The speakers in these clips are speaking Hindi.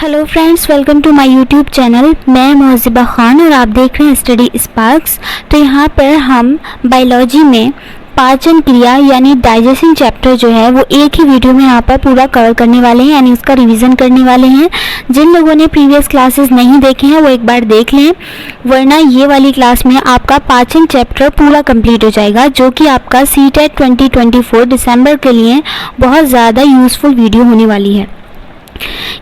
Hello friends, welcome to my YouTube channel. मैं मोहजिबा खान और आप देख रहे हैं स्टडी स्पार्क्स। तो यहाँ पर हम बायोलॉजी में पाचन क्रिया यानी डाइजेशन चैप्टर जो है वो एक ही वीडियो में यहाँ पर पूरा कवर करने वाले हैं, यानी उसका रिवीजन करने वाले हैं। जिन लोगों ने प्रीवियस क्लासेस नहीं देखे हैं वो एक बार देख लें, वरना ये वाली क्लास में आपका पाचन चैप्टर पूरा कंप्लीट हो जाएगा, जो कि आपका सीटेट 2024 दिसंबर के लिए बहुत ज़्यादा यूज़फुल वीडियो होने वाली है।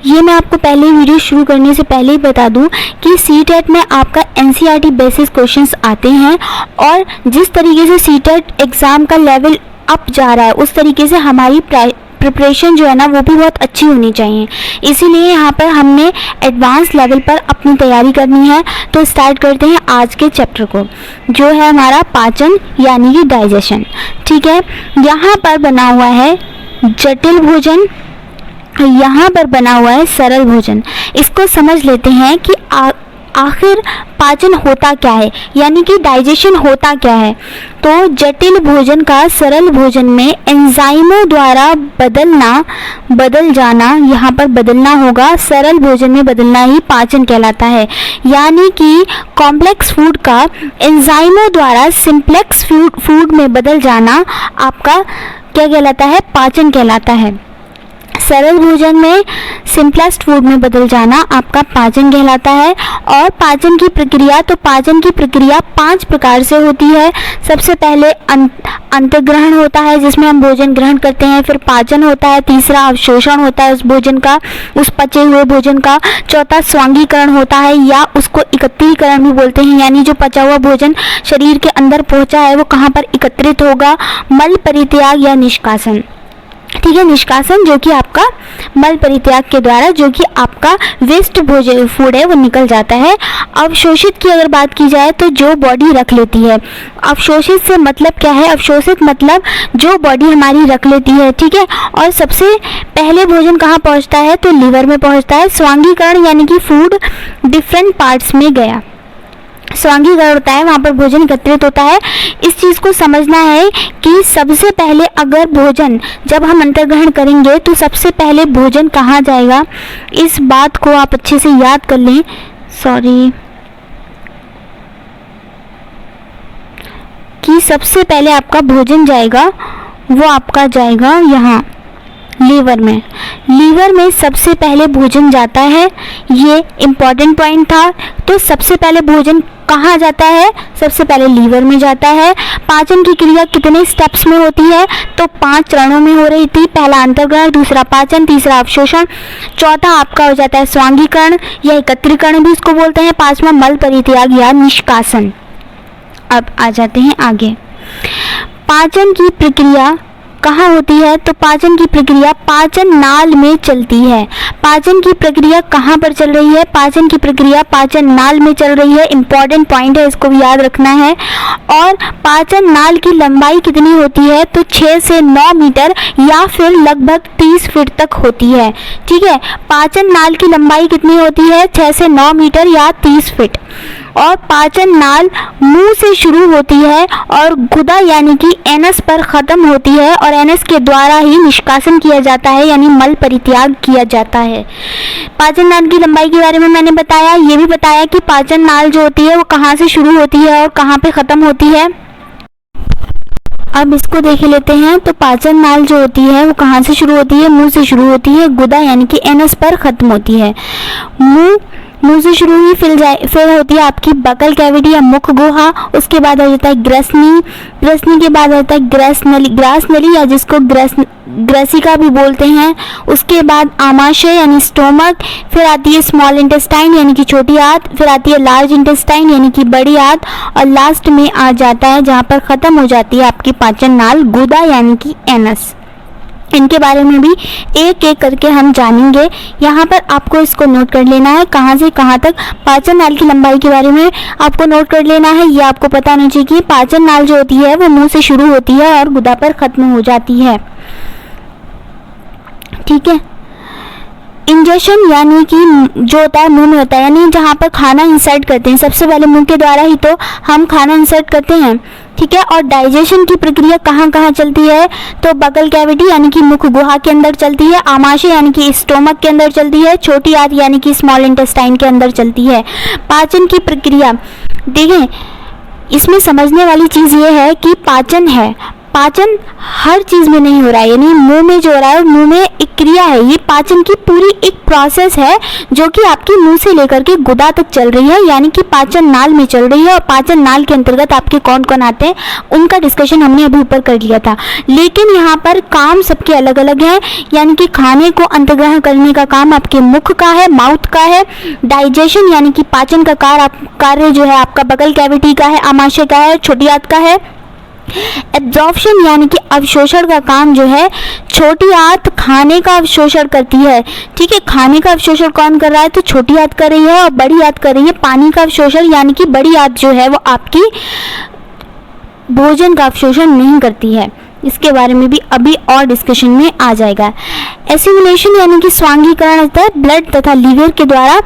ये मैं आपको पहले वीडियो शुरू करने से पहले ही बता दूं कि सीटेट में आपका एनसीईआरटी बेसिस क्वेश्चंस आते हैं, और जिस तरीके से सीटेट एग्ज़ाम का लेवल अप जा रहा है उस तरीके से हमारी प्रिपरेशन जो है ना वो भी बहुत अच्छी होनी चाहिए। इसीलिए यहाँ पर हमने एडवांस लेवल पर अपनी तैयारी करनी है। तो स्टार्ट करते हैं आज के चैप्टर को, जो है हमारा पाचन यानी कि डाइजेशन। ठीक है, यहाँ पर बना हुआ है जटिल भोजन, यहाँ पर बना हुआ है सरल भोजन। इसको समझ लेते हैं कि आखिर पाचन होता क्या है, यानी कि डाइजेशन होता क्या है। तो जटिल भोजन का सरल भोजन में एंजाइमों द्वारा बदल जाना, यहाँ पर बदलना होगा, सरल भोजन में बदलना ही पाचन कहलाता है। यानी कि कॉम्प्लेक्स फूड का एंजाइमों द्वारा सिंप्लेक्स फूड में बदल जाना आपका क्या कहलाता है? पाचन कहलाता है। सरल भोजन में सिंपलेस्ट फूड में बदल जाना आपका पाचन कहलाता है। और पाचन की प्रक्रिया, तो पाचन की प्रक्रिया 5 प्रकार से होती है। सबसे पहले अंतर्ग्रहण होता है, जिसमें हम भोजन ग्रहण करते हैं। फिर पाचन होता है, तीसरा अवशोषण होता है उस भोजन का, उस पचे हुए भोजन का। चौथा स्वांगीकरण होता है, या उसको एकत्रीकरण भी बोलते हैं, यानी जो पचा हुआ भोजन शरीर के अंदर पहुंचा है वो कहाँ पर एकत्रित होगा? मल परित्याग या निष्कासन। ठीक है, निष्कासन जो कि आपका मल परित्याग के द्वारा, जो कि आपका वेस्ट भोजन फूड है वो निकल जाता है। अवशोषित की अगर बात की जाए तो जो बॉडी रख लेती है। अवशोषित से मतलब क्या है? अवशोषित मतलब जो बॉडी हमारी रख लेती है। ठीक है, और सबसे पहले भोजन कहाँ पहुँचता है? तो लीवर में पहुँचता है। स्वांगीकरण यानी कि फूड डिफरेंट पार्ट्स में गया, स्वांगीकरण होता है, वहाँ पर भोजन एकत्रित होता है। इस चीज़ को समझना है कि सबसे पहले अगर भोजन जब हम अंतर्ग्रहण करेंगे तो सबसे पहले भोजन कहाँ जाएगा, इस बात को आप अच्छे से याद कर लें। कि सबसे पहले आपका भोजन जाएगा, वो आपका जाएगा यहाँ लीवर में। लीवर में सबसे पहले भोजन जाता है, ये इम्पॉर्टेंट पॉइंट था। तो सबसे पहले भोजन कहाँ जाता है? सबसे पहले लीवर में जाता है। पाचन की क्रिया कितने स्टेप्स में होती है? तो 5 चरणों में हो रही थी। पहला अंतर्ग्रहण, दूसरा पाचन, तीसरा अवशोषण, चौथा आपका हो जाता है स्वांगीकरण या एकत्रीकरण भी इसको बोलते हैं, 5वां मल परित्याग या निष्कासन। अब आ जाते हैं आगे। पाचन की प्रक्रिया कहाँ होती है? तो पाचन की प्रक्रिया पाचन नाल में चलती है। पाचन की प्रक्रिया कहाँ पर चल रही है? पाचन की प्रक्रिया पाचन नाल में चल रही है। इंपॉर्टेंट पॉइंट है, इसको भी याद रखना है। और पाचन नाल की लंबाई कितनी होती है? तो 6 से 9 मीटर या फिर लगभग 30 फीट तक होती है। ठीक है, पाचन नाल की लंबाई कितनी होती है? 6 से 9 मीटर या 30 फीट। और पाचन नाल मुंह से शुरू होती है और गुदा यानी कि एनस पर ख़त्म होती है, और एनस के द्वारा ही निष्कासन किया जाता है, यानी मल परित्याग किया जाता है। पाचन नाल की लंबाई के बारे में मैंने बताया। ये भी बताया कि पाचन नाल जो होती है वो कहाँ से शुरू होती है और कहाँ पे ख़त्म होती है। अब इसको देख लेते हैं। तो पाचन नाल जो होती है वो कहाँ से शुरू होती है? मुंह से शुरू होती है, गुदा यानी कि एनस पर ख़त्म होती है। मुंह से शुरू हुई, फिर होती है आपकी बकल कैविटी या मुख गुहा। उसके बाद आ जाता है ग्रसनी के बाद आता है ग्रास नली या जिसको ग्रसिका भी बोलते हैं। उसके बाद आमाशय यानी स्टोमक, फिर आती है स्मॉल इंटेस्टाइन यानी कि छोटी आंत, फिर आती है लार्ज इंटेस्टाइन यानी कि बड़ी आंत, और लास्ट में आ जाता है जहाँ पर ख़त्म हो जाती है आपकी पाचन नाल, गुदा यानी कि एनस। इनके बारे में भी एक एक करके हम जानेंगे। यहाँ पर आपको इसको नोट कर लेना है, कहाँ से कहाँ तक पाचन नाल की लंबाई के बारे में आपको नोट कर लेना है। ये आपको पता होना चाहिए कि पाचन नाल जो होती है वो मुंह से शुरू होती है और गुदा पर ख़त्म हो जाती है। ठीक है, इंजेक्शन यानी कि जो होता है मुंह में होता है, यानी जहाँ पर खाना इंसर्ट करते हैं, सबसे पहले मुंह के द्वारा ही तो हम खाना इंसर्ट करते हैं, ठीक है। और डाइजेशन की प्रक्रिया कहाँ कहाँ चलती है, तो बगल कैविटी यानी कि मुख गुहा के अंदर चलती है, आमाशय यानी कि स्टोमक के अंदर चलती है, छोटी आंत यानी कि स्मॉल इंटेस्टाइन के अंदर चलती है। पाचन की प्रक्रिया देखें, इसमें समझने वाली चीज़ ये है कि पाचन है, पाचन हर चीज़ में नहीं हो रहा है, यानी मुंह में जो हो रहा है मुंह में एक क्रिया है, ये पाचन की पूरी एक प्रोसेस है जो कि आपके मुंह से लेकर के गुदा तक चल रही है, यानी कि पाचन नाल में चल रही है। और पाचन नाल के अंतर्गत आपके कौन कौन आते हैं उनका डिस्कशन हमने अभी ऊपर कर लिया था, लेकिन यहाँ पर काम सबके अलग अलग है। यानी कि खाने को अंतर्ग्रहण करने का काम आपके मुख का है, माउथ का है। डाइजेशन यानी कि पाचन का कार्य जो है आपका बगल कैविटी का है, आमाशय का है, छोटी आंत का है। एब्जॉर्प्शन यानी कि अवशोषण का काम जो है छोटी आंत खाने का अवशोषण करती है, ठीक है। खाने का अवशोषण कौन कर रहा है, तो छोटी आंत कर रही है, और बड़ी आंत कर रही है पानी का अवशोषण, यानी कि बड़ी आंत जो है वो आपकी भोजन का अवशोषण नहीं करती है। इसके बारे में भी अभी और डिस्कशन में आ जाएगा। एसिमुलेशन यानी कि स्वांगीकरण होता है, ब्लड तथा लीवर के द्वारा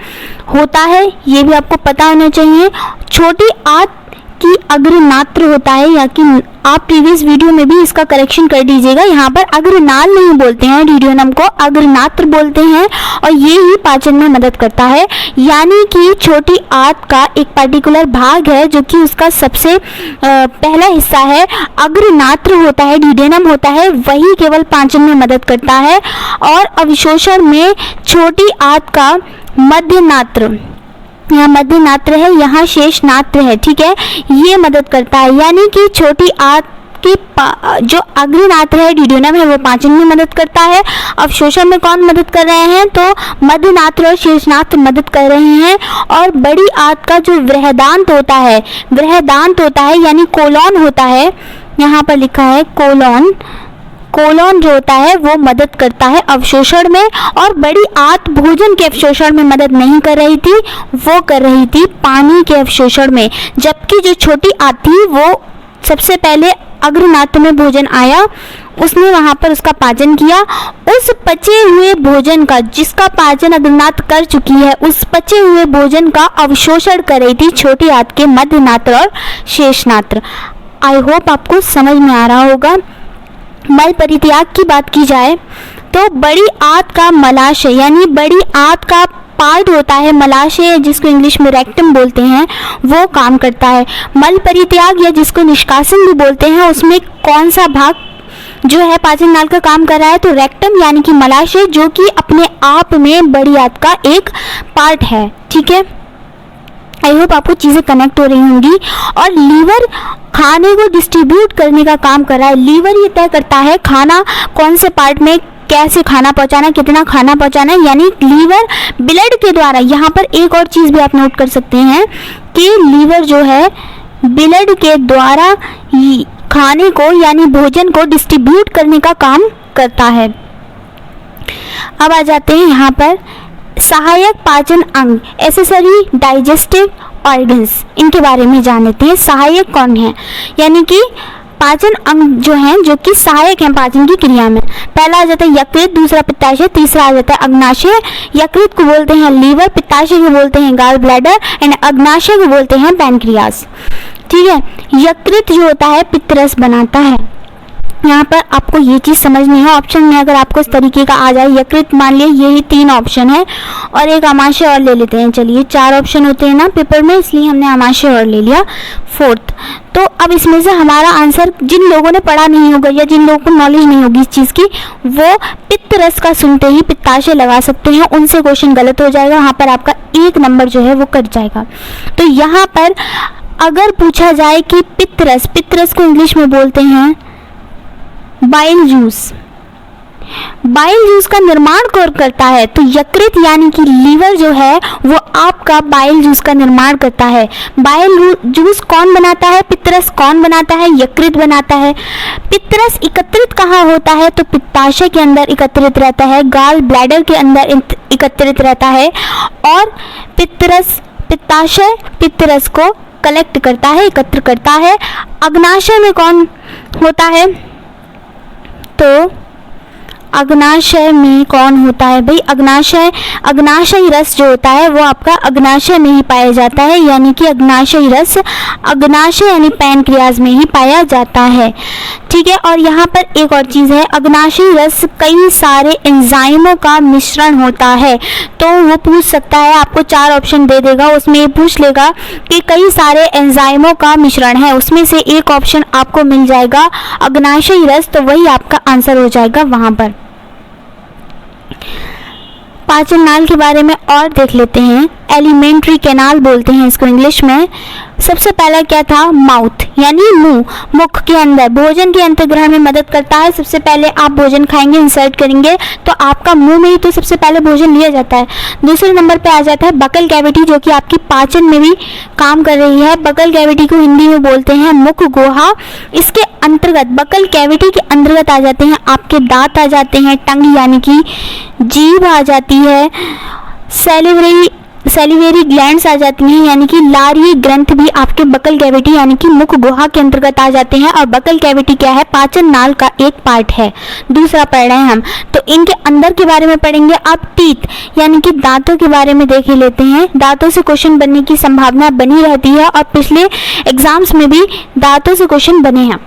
होता है, ये भी आपको पता होना चाहिए। छोटी आंत की अग्रनात्र होता है, या कि आप प्रीवियस वीडियो में भी इसका करेक्शन कर दीजिएगा, यहाँ पर अग्रनाल नहीं बोलते हैं, डिडियोनम को अग्रनात्र बोलते हैं, और ये ही पाचन में मदद करता है। यानी कि छोटी आंत का एक पर्टिकुलर भाग है जो कि उसका सबसे पहला हिस्सा है, अग्रनात्र होता है, डिडियोनम होता है, वही केवल पाचन में मदद करता है। और अवशोषण में छोटी आंत का मध्य नात्र, यहाँ मध्य नात्र है, यहाँ शेष नात्र है, ठीक है, ये मदद करता है। यानी कि छोटी आंत की जो अग्रनात्र है, डिडियोनम है, वो पाचन में मदद करता है। अवशोषण में कौन मदद कर रहे हैं, तो मध्य नात्र और शेष नात्र मदद कर रहे हैं। और बड़ी आंत का जो बृहदांत होता है, बृहदांत होता है यानी कोलॉन होता है, यहाँ पर लिखा है कोलॉन, कोलॉन जो होता है वो मदद करता है अवशोषण में। और बड़ी आंत भोजन के अवशोषण में मदद नहीं कर रही थी, वो कर रही थी पानी के अवशोषण में। जबकि जो छोटी आंत थी वो सबसे पहले अग्रनात्र में भोजन आया, उसने वहाँ पर उसका पाचन किया, उस पचे हुए भोजन का, जिसका पाचन अग्रनात्र कर चुकी है, उस पचे हुए भोजन का अवशोषण कर रही थी छोटी आंत के मध्य नात्र और शेष नात्र। आई होप आपको समझ में आ रहा होगा। मल परित्याग की बात की जाए तो बड़ी आंत का मलाशय, यानी बड़ी आंत का पार्ट होता है मलाशय, जिसको इंग्लिश में रेक्टम बोलते हैं, वो काम करता है। मल परित्याग या जिसको निष्कासन भी बोलते हैं, उसमें कौन सा भाग जो है पाचन नाल का काम कर रहा है, तो रेक्टम यानी कि मलाशय, जो कि अपने आप में बड़ी आंत का एक पार्ट है, ठीक है। आई होप आपको चीज़ें कनेक्ट हो रही होंगी। और लीवर खाने को डिस्ट्रीब्यूट करने का काम कर रहा है। लीवर ये तय करता है खाना कौन से पार्ट में कैसे खाना पहुंचाना है, कितना खाना पहुंचाना है, यानी लीवर ब्लड के द्वारा। यहाँ पर एक और चीज़ भी आप नोट कर सकते हैं कि लीवर जो है ब्लड के द्वारा खाने को यानी भोजन को डिस्ट्रीब्यूट करने का काम करता है। अब आ जाते हैं यहाँ पर सहायक पाचन अंग, एसेसरी डाइजेस्टिव ऑर्गन्स, इनके बारे में जान लेते हैं। सहायक कौन है, यानी कि पाचन अंग जो हैं जो कि सहायक हैं पाचन की क्रिया में। पहला आ जाता है यकृत, दूसरा पित्ताशय, तीसरा आ जाता है अग्नाशय। यकृत को बोलते हैं लीवर, पित्ताशय को बोलते हैं गॉल ब्लैडर एंड अग्नाशय को बोलते हैं पैनक्रियास, ठीक है। यकृत जो होता है पित्तरस बनाता है। यहाँ पर आपको ये चीज़ समझनी है, ऑप्शन में अगर आपको इस तरीके का आ जाए, यकृत मान लिया, यही 3 ऑप्शन है, और एक आमाशय और ले लेते हैं। चलिए 4 ऑप्शन होते हैं ना पेपर में, इसलिए हमने आमाशय और ले लिया 4th। तो अब इसमें से हमारा आंसर, जिन लोगों ने पढ़ा नहीं होगा या जिन लोगों को नॉलेज नहीं होगी इस चीज़ की, वो पित्तरस का सुनते ही पित्ताशय लगा सकते हैं, उनसे क्वेश्चन गलत हो जाएगा, वहाँ पर आपका 1 नंबर जो है वो कट जाएगा। तो यहाँ पर अगर पूछा जाए कि पित्तरस, पित्तरस को इंग्लिश में बोलते हैं बाइल जूस, बाइल जूस का निर्माण कौन करता है, तो यकृत यानी कि लीवर जो है वो आपका बाइल जूस का निर्माण करता है। बाइल जूस कौन बनाता है, पित्तरस कौन बनाता है, यकृत बनाता है। पित्तरस एकत्रित कहाँ होता है, तो पित्ताशय के अंदर एकत्रित रहता है, गॉल ब्लैडर के अंदर एकत्रित रहता है, और पित्ताशय पित्तरस को कलेक्ट करता है, एकत्र करता है। अग्नाशय में कौन होता है, तो अग्नाशय में कौन होता है भाई? अग्नाशयी रस जो होता है वो आपका अग्नाशय में ही पाया जाता है, यानी कि अग्नाशयी रस अग्नाशय यानी पैनक्रियाज में ही पाया जाता है। ठीक है, और यहाँ पर एक और चीज़ है, अग्नाशयी रस कई सारे एंजाइमों का मिश्रण होता है। तो वो पूछ सकता है, आपको 4 ऑप्शन दे देगा, उसमें ये पूछ लेगा कि कई सारे एंजाइमों का मिश्रण है, उसमें से एक ऑप्शन आपको मिल जाएगा अग्नाशयी रस, तो वही आपका आंसर हो जाएगा वहाँ पर। पाचन नाल के बारे में और देख लेते हैं। एलिमेंट्री कैनाल बोलते हैं इसको इंग्लिश में। सबसे पहला क्या था? माउथ, यानी मुंह, मुख के अंदर भोजन के अंतर्ग्रहण में मदद करता है। सबसे पहले आप भोजन खाएंगे, इंसर्ट करेंगे, तो आपका मुंह में ही तो सबसे पहले भोजन लिया जाता है। दूसरे नंबर पे आ जाता है बकल कैविटी, जो कि आपकी पाचन में भी काम कर रही है। बकल कैविटी को हिंदी में बोलते हैं मुख गुहा। इसके अंतर्गत, बकल कैविटी के अंतर्गत आ जाते हैं आपके दांत आ जाते हैं, टंग यानी कि जीभ आ जाती है, सैलिवेरी ग्लैंड्स आ जाती हैं, यानी कि लारीय ग्रंथ भी आपके बकल कैविटी यानी कि मुख गुहा के अंतर्गत आ जाते हैं। और बकल कैविटी क्या है? पाचन नाल का एक पार्ट है। दूसरा पढ़ रहे हैं हम, तो इनके अंदर के बारे में पढ़ेंगे। अब टीथ यानी कि दांतों के बारे में देख ही लेते हैं। दांतों से क्वेश्चन बनने की संभावना बनी रहती है और पिछले एग्जाम्स में भी दांतों से क्वेश्चन बने हैं।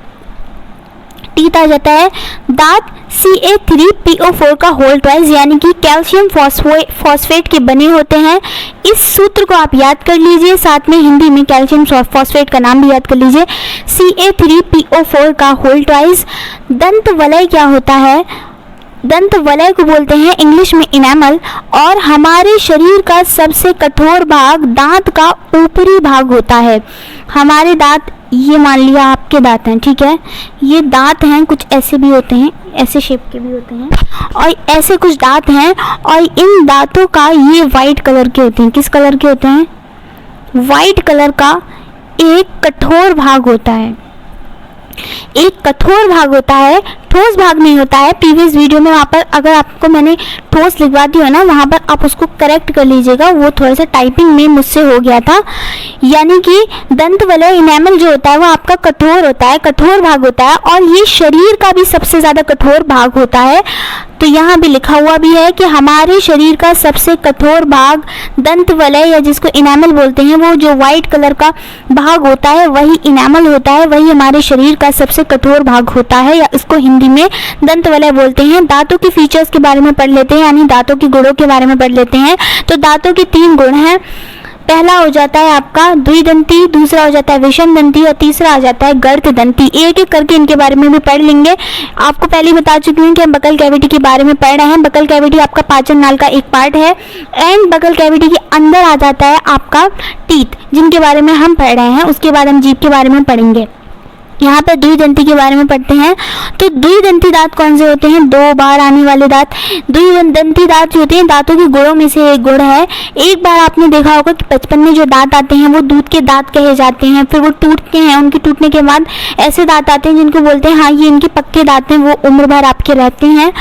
टीथ आ जाता है, दांत CA3PO4 का होल ट्वाइस यानी कि कैल्शियम फॉस्फेट के बने होते हैं। इस सूत्र को आप याद कर लीजिए, साथ में हिंदी में कैल्शियम फॉस्फेट का नाम भी याद कर लीजिए, CA3PO4 का होल ट्वाइस। दंत वलय क्या होता है? दंत वलय को बोलते हैं इंग्लिश में इनेमल। और हमारे शरीर का सबसे कठोर भाग दांत का ऊपरी भाग होता है। हमारे दांत, ये मान लिया आपके दांत हैं, ठीक है, ये दांत हैं, कुछ ऐसे भी होते हैं, ऐसे शेप के भी होते हैं, और ऐसे कुछ दांत हैं, और इन दांतों का ये वाइट कलर के होते हैं। किस कलर के होते हैं? वाइट कलर का एक कठोर भाग होता है। एक कठोर भाग होता है, ठोस भाग नहीं होता है। प्रीवियस वीडियो में वहाँ पर अगर आपको मैंने ठोस लिखवा दी हो ना, वहाँ पर आप उसको करेक्ट कर लीजिएगा, वो थोड़ा सा टाइपिंग में मुझसे हो गया था। यानी कि दंत वलय इनेमल जो होता है वो आपका कठोर होता है, कठोर भाग होता है, और ये शरीर का भी सबसे ज़्यादा कठोर भाग होता है। तो यहाँ भी लिखा हुआ भी है कि हमारे शरीर का सबसे कठोर भाग दंत वलय या जिसको इनेमल बोलते हैं, वो जो वाइट कलर का भाग होता है वही इनेमल होता है, वही हमारे शरीर का सबसे कठोर भाग होता है, या इसको हिंदी में दंत वलय बोलते हैं। दांतों के फीचर्स के बारे में पढ़ लेते हैं, यानी दांतों के गुणों के बारे में पढ़ लेते हैं। तो दांतों के 3 गुण हैं। पहला हो जाता है आपका द्विदंती, दूसरा हो जाता है विषम दंती, और तीसरा आ जाता है गर्त दंती। एक एक करके इनके बारे में भी पढ़ लेंगे। आपको पहले ही बता चुकी हूँ कि हम बकल कैविटी के बारे में पढ़ रहे हैं। बकल कैविटी आपका पाचन नाल का एक पार्ट है, एंड बकल कैविटी के अंदर आ जाता है आपका टीथ, जिनके बारे में हम पढ़ रहे हैं। उसके बाद हम जीभ के बारे में पढ़ेंगे। यहाँ पर द्विदंती के बारे में पढ़ते हैं। तो द्विदंती दांत कौन से होते हैं? 2 बार आने वाले दांत। द्विदंती दांत जो होते हैं दांतों के गुणों में से एक गुण है। एक बार आपने देखा होगा कि बचपन में जो दांत आते हैं वो दूध के दांत कहे जाते हैं, फिर वो टूटते हैं, उनके टूटने के बाद ऐसे दांत आते हैं जिनको बोलते हैं हाँ ये इनके पक्के दांत हैं, वो उम्र भर आपके रहते हैं।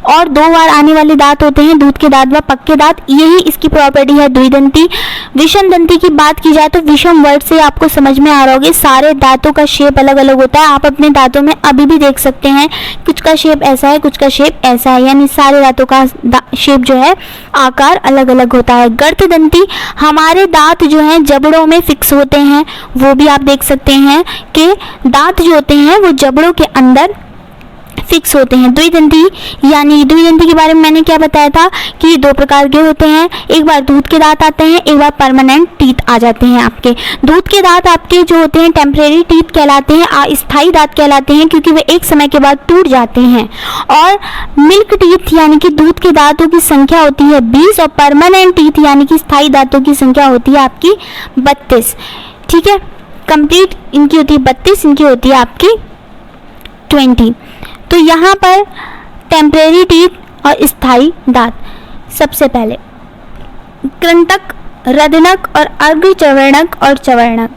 और 2 बार आने वाले दांत होते हैं दूध के दांत व पक्के दांत, यही इसकी प्रॉपर्टी है द्विदंती। विषम दंती की बात की जाए तो विषम वर्ड से आपको समझ में आ रहा होगा, सारे दांतों का शेप अलग अलग होता है। आप अपने दांतों में अभी भी देख सकते हैं, कुछ का शेप ऐसा है, कुछ का शेप ऐसा है, यानी सारे दांतों का शेप जो है आकार अलग अलग होता है। गर्त दंती, हमारे दांत जो हैं जबड़ों में फिक्स होते हैं, वो भी आप देख सकते हैं कि दांत जो होते हैं वो जबड़ों के अंदर फिक्स होते हैं। द्विदंती, यानी द्विदंती के बारे में मैंने क्या बताया था कि 2 प्रकार के होते हैं। एक बार दूध के दांत आते हैं, एक बार परमानेंट टीथ आ जाते हैं आपके। दूध के दांत आपके जो होते हैं टेम्परेरी टीथ कहलाते हैं, अस्थायी दांत कहलाते हैं, क्योंकि वे एक समय के बाद टूट जाते हैं। और मिल्क टीथ यानी कि दूध के दांतों की संख्या होती है 20, और परमानेंट टीथ यानी कि स्थायी दांतों की संख्या होती है आपकी 32। ठीक है, कंप्लीट इनकी होती है 32, इनकी होती है आपकी 20। तो यहाँ पर टेम्परेरी टीथ और स्थायी दांत। सबसे पहले कृंतक, रदनक और अर्धचवर्णक और चवर्णक।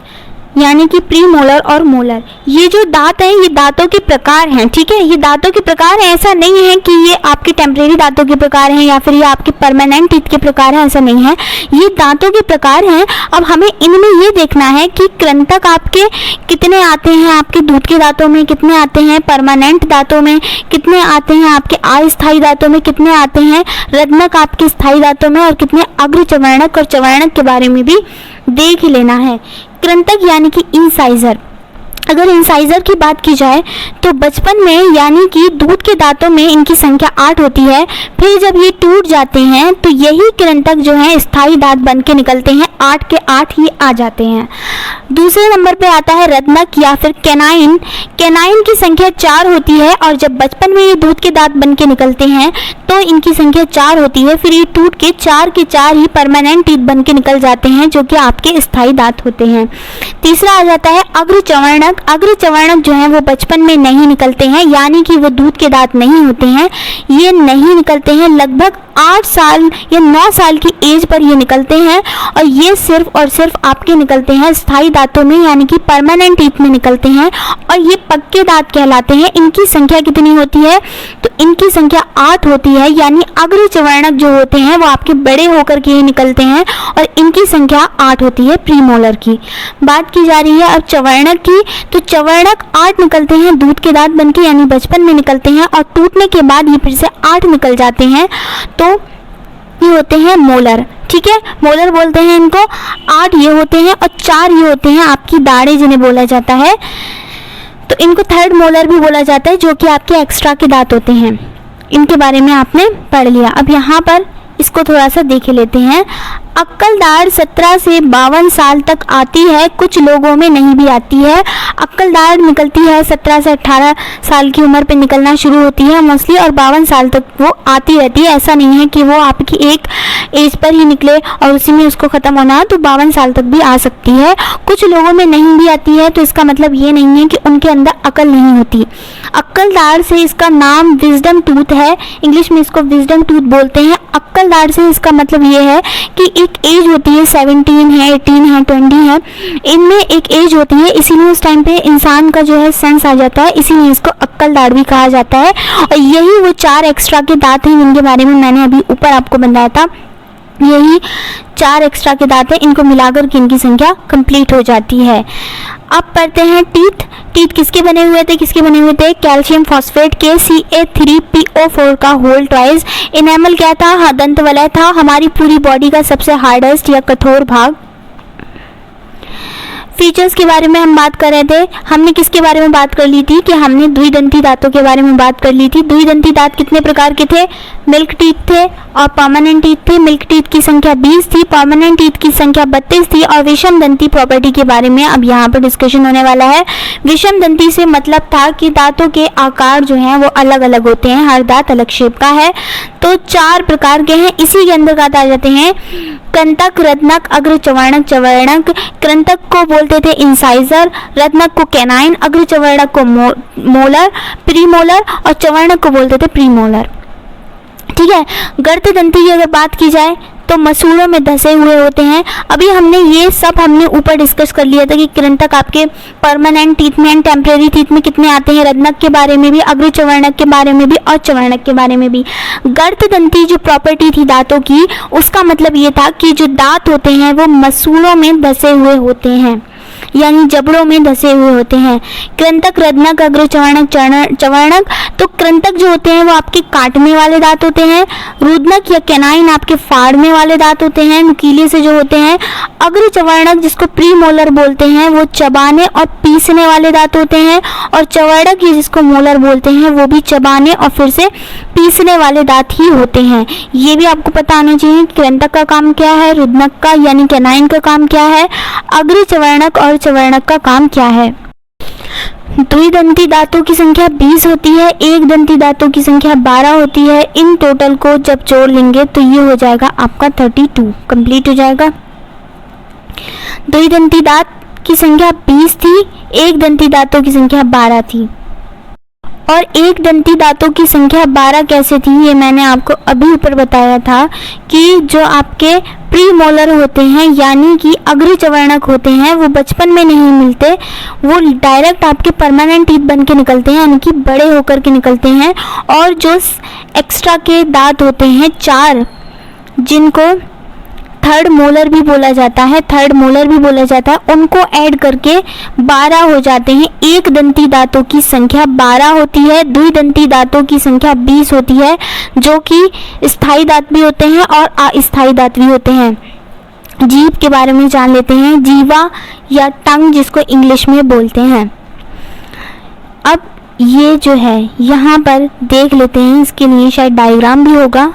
यानी कि प्री मोलर और मोलर। ये जो दांत हैं ये दांतों के प्रकार हैं, ठीक है, ये दांतों के प्रकार हैं। ऐसा नहीं है कि ये आपके टेम्परेरी दांतों के प्रकार हैं या फिर ये आपके परमानेंट टीथ के प्रकार हैं, ऐसा नहीं है, ये दांतों के प्रकार हैं। अब हमें इनमें ये देखना है कि कृंतक आपके कितने आते हैं, आपके दूध के दांतों में कितने आते हैं, परमानेंट दांतों में कितने आते हैं, आपके अस्थायी दांतों में कितने आते हैं, रत्नक आपके स्थायी दांतों में और कितने अग्र चवर्णक और चवर्णक के बारे में भी देख लेना है। कृंतक यानी कि इंसाइजर। अगर इंसाइजर की बात की जाए तो बचपन में यानी कि दूध के दांतों में इनकी संख्या 8 होती है, फिर जब ये टूट जाते हैं तो यही कृंतक जो है स्थायी दांत बन के निकलते हैं, 8 के 8 ही आ जाते हैं। दूसरे नंबर पे आता है रत्नक या फिर कैनाइन। कैनाइन की संख्या 4 होती है और जब बचपन में ये दूध के दांत बन के निकलते हैं तो इनकी संख्या 4 होती है, फिर ये टूट के 4 के 4 ही परमानेंट टीथ बन के निकल जाते हैं जो कि आपके स्थायी दांत होते हैं। तीसरा आ जाता है अग्र चवर्णक। अग्र चवर्णक जो है वो बचपन में नहीं निकलते हैं, यानी कि वो दूध के दांत नहीं होते हैं, ये नहीं निकलते हैं, लगभग 8 साल या 9 साल की एज पर ये निकलते हैं और ये सिर्फ और सिर्फ आपके निकलते हैं स्थायी दांतों में यानी कि परमानेंट टीथ में निकलते हैं और ये पक्के दांत कहलाते हैं। इनकी संख्या कितनी होती है तो इनकी संख्या 8 होती है, यानी अग्र चवर्णक जो होते हैं वो आपके बड़े होकर के ही निकलते हैं और इनकी संख्या 8 होती है प्रीमोलर की। बात की जा रही है अब चवर्णक की, तो चवर्णक 8 निकलते हैं दूध के दांत बनके यानी बचपन में निकलते हैं और टूटने के बाद ये फिर से 8 निकल जाते हैं, तो ये होते हैं मोलर, ठीक है, मोलर बोलते हैं इनको। 8 ये होते हैं और 4 ये होते हैं आपकी दाढ़ें जिन्हें बोला जाता है, तो इनको थर्ड मोलर भी बोला जाता है जो कि आपके एक्स्ट्रा के दांत होते हैं। इनके बारे में आपने पढ़ लिया। अब यहाँ पर इसको थोड़ा सा देख लेते हैं। अक्कल दाढ़ 17 से 52 साल तक आती है, कुछ लोगों में नहीं भी आती है। अक्कल दाढ़ निकलती है 17 से 18 साल की उम्र पे निकलना शुरू होती है मोस्टली और 52 साल तक वो आती रहती है। ऐसा नहीं है कि वो आपकी एक एज पर ही निकले और उसी में उसको ख़त्म होना है, तो 52 साल तक भी आ सकती है। कुछ लोगों में नहीं भी आती है तो इसका मतलब ये नहीं है कि उनके अंदर अकल नहीं होती। अक्कल दाढ़ से इसका नाम विजडम टूथ है, इंग्लिश में इसको विजडम टूथ बोलते हैं। अक्कल दाढ़ से इसका मतलब ये है कि एक एज होती है, 17 है, 18 है, 20 है, इनमें एक एज होती है, इसीलिए उस टाइम पे इंसान का जो है सेंस आ जाता है, इसीलिए इसको अक्कल दाढ़ भी कहा जाता है। और यही वो 4 एक्स्ट्रा के दांत हैं जिनके बारे में मैंने अभी ऊपर आपको बताया था, यही 4 एक्स्ट्रा के दांत हैं, इनको मिलाकर के इनकी संख्या कंप्लीट हो जाती है। अब पढ़ते हैं टीथ। टीथ किसके बने हुए थे, किसके बने हुए थे, कैल्शियम फॉस्फेट के Ca3PO4 का होल ट्वाइस। इनेमल क्या था, हाँ दंत वलय था, हमारी पूरी बॉडी का सबसे हार्डेस्ट या कठोर भाग। फीचर्स के बारे में हम बात कर रहे थे, हमने किसके बारे में बात कर ली थी कि हमने द्विदंती दांतों के बारे में बात कर ली थी। द्विदंती दांत कितने प्रकार के थे, मिल्क टीथ थे और परमानेंट टीथ थे। मिल्क टीथ की संख्या 20 थी, परमानेंट टीथ की संख्या 32 थी। और विषम दंती प्रॉपर्टी के बारे में अब यहाँ पर डिस्कशन होने वाला है। विषम दंती से मतलब था कि दांतों के आकार जो हैं वो अलग अलग होते हैं, हर दांत अलग शेप का है, तो 4 प्रकार के हैं। इसी के अंतर्गत आ जाते हैं कृंतक, रत्नक, अग्र चवर्णक, चवर्णक। कृंतक को बोलते थे इंसाइजर, रत्नक को कैनाइन, अग्र चवर्णक को मोलर, प्रीमोलर और चवर्णक को बोलते थे प्रीमोलर, ठीक है। गर्त दंती की अगर बात की जाए तो मसूड़ों में धसे हुए होते हैं। अभी हमने ये सब ऊपर डिस्कस कर लिया था कि कृंतक आपके परमानेंट टीथ में एंड टेम्परेरी टीथ में कितने आते हैं, रत्नक के बारे में भी, अग्र चवर्णक के बारे में भी और चवर्णक के बारे में भी। गर्त दंती जो प्रॉपर्टी थी दांतों की, उसका मतलब ये था कि जो दांत होते हैं वो मसूड़ों में धसे हुए होते हैं, यानी जबड़ों में धसे हुए होते हैं। कृंतक, रत्नक, अग्र चवर्णक, चवर्णक, तो कृंतक जो होते हैं वो आपके काटने वाले दांत होते हैं। रुदनक या कैनाइन आपके फाड़ने वाले दांत होते हैं, नुकीले से जो होते हैं। अग्र चवर्णक जिसको प्रीमोलर बोलते हैं वो चबाने और पीसने वाले दांत होते हैं। और चवर्णक ये जिसको मोलर बोलते हैं वो भी चबाने और फिर से पीसने वाले दांत ही होते हैं। ये भी आपको पता होना चाहिए कि कृंतक का काम क्या है, रुदनक का यानी कैनाइन का काम क्या है, अग्र चवर्णक और चवर्णक का काम क्या है। द्विदंती दांतों की संख्या 20 होती है, एक दंती दांतों की संख्या 12 होती है। इन टोटल को जब जोड़ लेंगे तो ये हो जाएगा आपका 32 कंप्लीट हो जाएगा। द्विदंती दांत की संख्या 20 थी, एक दंती दांतों की संख्या 12 थी। और एक दंती दांतों की संख्या 12 कैसे थी, ये मैंने आपको अभी ऊपर बताया था कि जो आपके प्री मोलर होते हैं यानी कि अग्र चवर्णक होते हैं वो बचपन में नहीं मिलते, वो डायरेक्ट आपके परमानेंट टीथ बन के निकलते हैं यानी कि बड़े होकर के निकलते हैं। और जो एक्स्ट्रा के दांत होते हैं 4, जिनको थर्ड मोलर भी बोला जाता है, उनको ऐड करके 12 हो जाते हैं। एक दंती दांतों की संख्या 12 होती है, द्विदंती दांतों की संख्या 20 होती है, जो कि स्थायी दांत भी होते हैं और अस्थायी दांत भी होते हैं। जीभ के बारे में जान लेते हैं, जीवा या टंग जिसको इंग्लिश में बोलते हैं। अब ये जो है यहाँ पर देख लेते हैं, इसके लिए शायद डायग्राम भी होगा।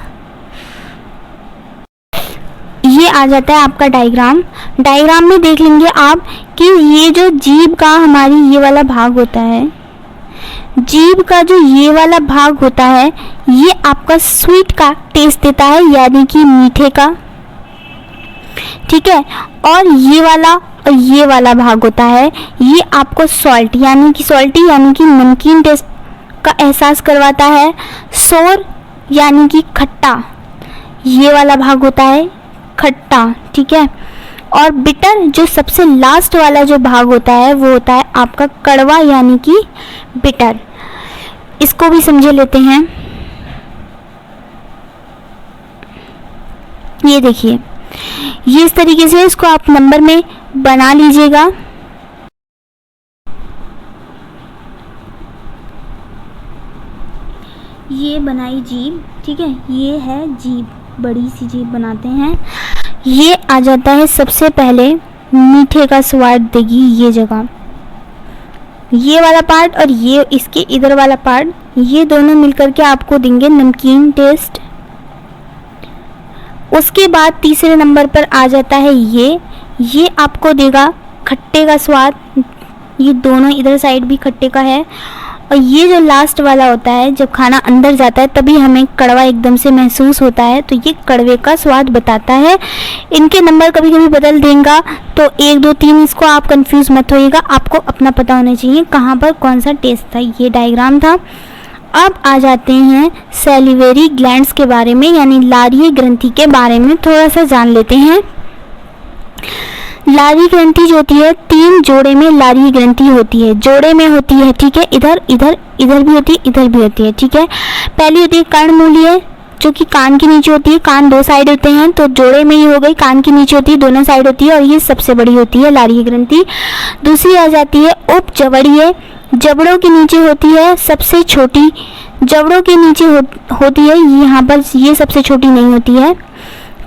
ये आ जाता है आपका डायग्राम में देख लेंगे आप कि ये जो जीभ का हमारी ये वाला भाग होता है, जीभ का जो ये वाला भाग होता है ये आपका स्वीट का टेस्ट देता है यानी कि मीठे का, ठीक है। और ये वाला भाग होता है ये आपको सॉल्टी यानी कि नमकीन टेस्ट का एहसास करवाता है। सोर यानी कि खट्टा, ये वाला भाग होता है खट्टा, ठीक है। और बिटर जो सबसे लास्ट वाला जो भाग होता है वो होता है आपका कड़वा यानी कि बिटर। इसको भी समझे लेते हैं। ये देखिए, ये इस तरीके से इसको आप नंबर में बना लीजिएगा। ये बनाई जीभ, ठीक है, ये है जीभ, बड़ी सी जीभ बनाते हैं। ये आ जाता है सबसे पहले मीठे का स्वाद देगी ये जगह, ये वाला पार्ट और ये इसके इधर वाला पार्ट, ये दोनों मिलकर के आपको देंगे नमकीन टेस्ट। उसके बाद तीसरे नंबर पर आ जाता है ये आपको देगा खट्टे का स्वाद, ये दोनों इधर साइड भी खट्टे का है। और ये जो लास्ट वाला होता है जब खाना अंदर जाता है तभी हमें कड़वा एकदम से महसूस होता है, तो ये कड़वे का स्वाद बताता है। इनके नंबर कभी कभी बदल देगा, तो 1 2 3 इसको आप कंफ्यूज मत होइएगा, आपको अपना पता होना चाहिए कहाँ पर कौन सा टेस्ट था। ये डायग्राम था। अब आ जाते हैं सैलिवरी ग्लैंड्स के बारे में यानी लारीय ग्रंथि के बारे में थोड़ा सा जान लेते हैं। लारी ग्रंथि जो होती है 3 जोड़े में लारी ग्रंथि होती है, जोड़े में होती है, ठीक है। इधर भी होती है, इधर भी होती है, ठीक है। पहली होती है कर्णमूलीय जो कि कान के नीचे होती है, कान 2 साइड होते हैं तो जोड़े में ही हो गई, कान के नीचे होती है, दोनों साइड होती है और ये सबसे बड़ी होती है लारी ग्रंथि। दूसरी आ जाती है उपजवड़ीय, जबड़ों के नीचे होती है, सबसे छोटी जबड़ों के नीचे होती है, यहाँ पर ये सबसे छोटी नहीं होती है,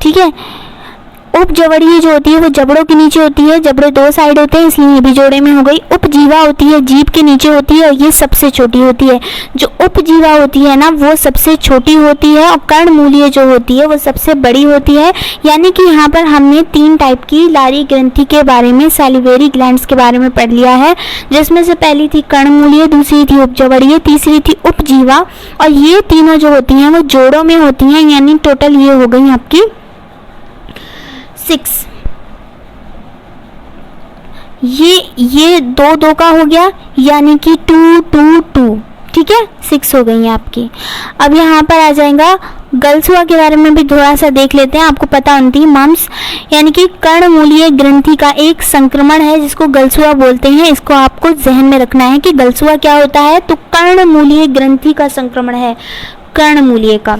ठीक है। उपजवड़ीय जो होती है वो जबड़ों के नीचे होती है, जबड़े 2 साइड होते हैं इसलिए ये भी जोड़े में हो गई। उपजीवा होती है, जीभ के नीचे होती है और ये सबसे छोटी होती है। जो उपजीवा होती है ना वो सबसे छोटी होती है और कर्णमूलीय जो होती है वो सबसे बड़ी होती है। यानी कि यहाँ पर हमने 3 टाइप की लारी ग्रंथि के बारे में, सैलिवरी ग्लैंड्स के बारे में पढ़ लिया है, जिसमें से पहली थी कर्णमूलीय, दूसरी थी उपजवड़ीय, तीसरी थी उपजीवा। और ये तीनों जो होती हैं वो जोड़ों में होती हैं, यानी टोटल ये हो गई आपकी 6। ये 2 का हो गया यानी कि 2 2 2, ठीक है, 6 हो गई है आपकी। अब यहाँ पर आ जाएगा गलसुआ के बारे में भी थोड़ा सा देख लेते हैं। आपको पता होती है मम्स यानी कि कर्णमूलीय ग्रंथि का एक संक्रमण है जिसको गलसुआ बोलते हैं। इसको आपको जहन में रखना है कि गलसुआ क्या होता है, तो कर्णमूलीय ग्रंथि का संक्रमण है, कर्णमूलीय का।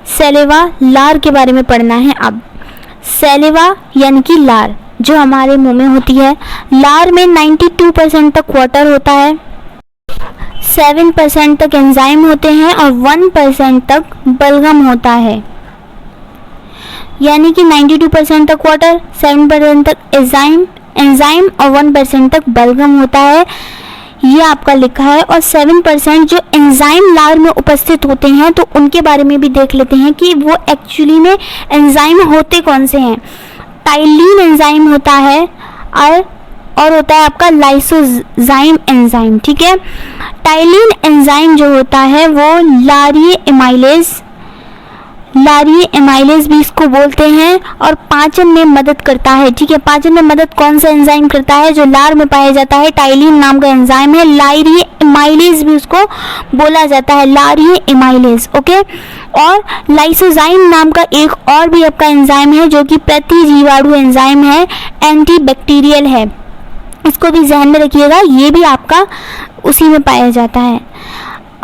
सैलिवा लार के बारे में पढ़ना है। अब सैलिवा यानी कि लार जो हमारे मुंह में होती है, लार में 92% तक वाटर होता है, 7% तक एंजाइम होते हैं और 1% तक बलगम होता है। यानी कि 92% तक वाटर, 7% तक एंजाइम और 1% तक बलगम होता है, ये आपका लिखा है। और 7% जो एंजाइम लार में उपस्थित होते हैं तो उनके बारे में भी देख लेते हैं कि वो एक्चुअली में एंजाइम होते कौन से हैं। टाइलिन एंजाइम होता है और होता है आपका लाइसोजाइम एंजाइम, ठीक है। टाइलिन एंजाइम जो होता है वो लारीय एमाइलेज, लारिये एमाइलेज भी इसको बोलते हैं और पाचन में मदद करता है। ठीक है, पाचन में मदद कौन सा एंजाइम करता है? जो लार में पाया जाता है, टाइलिन नाम का एंजाइम है। लारिये एमाइलेज भी उसको बोला जाता है, लारिये एमाइलेज। ओके, और लाइसोजाइम नाम का एक और भी आपका एंजाइम है जो कि प्रतिजीवाणु एंजाइम है, एंटीबैक्टीरियल है। इसको भी ध्यान में रखिएगा, ये भी आपका उसी में पाया जाता है।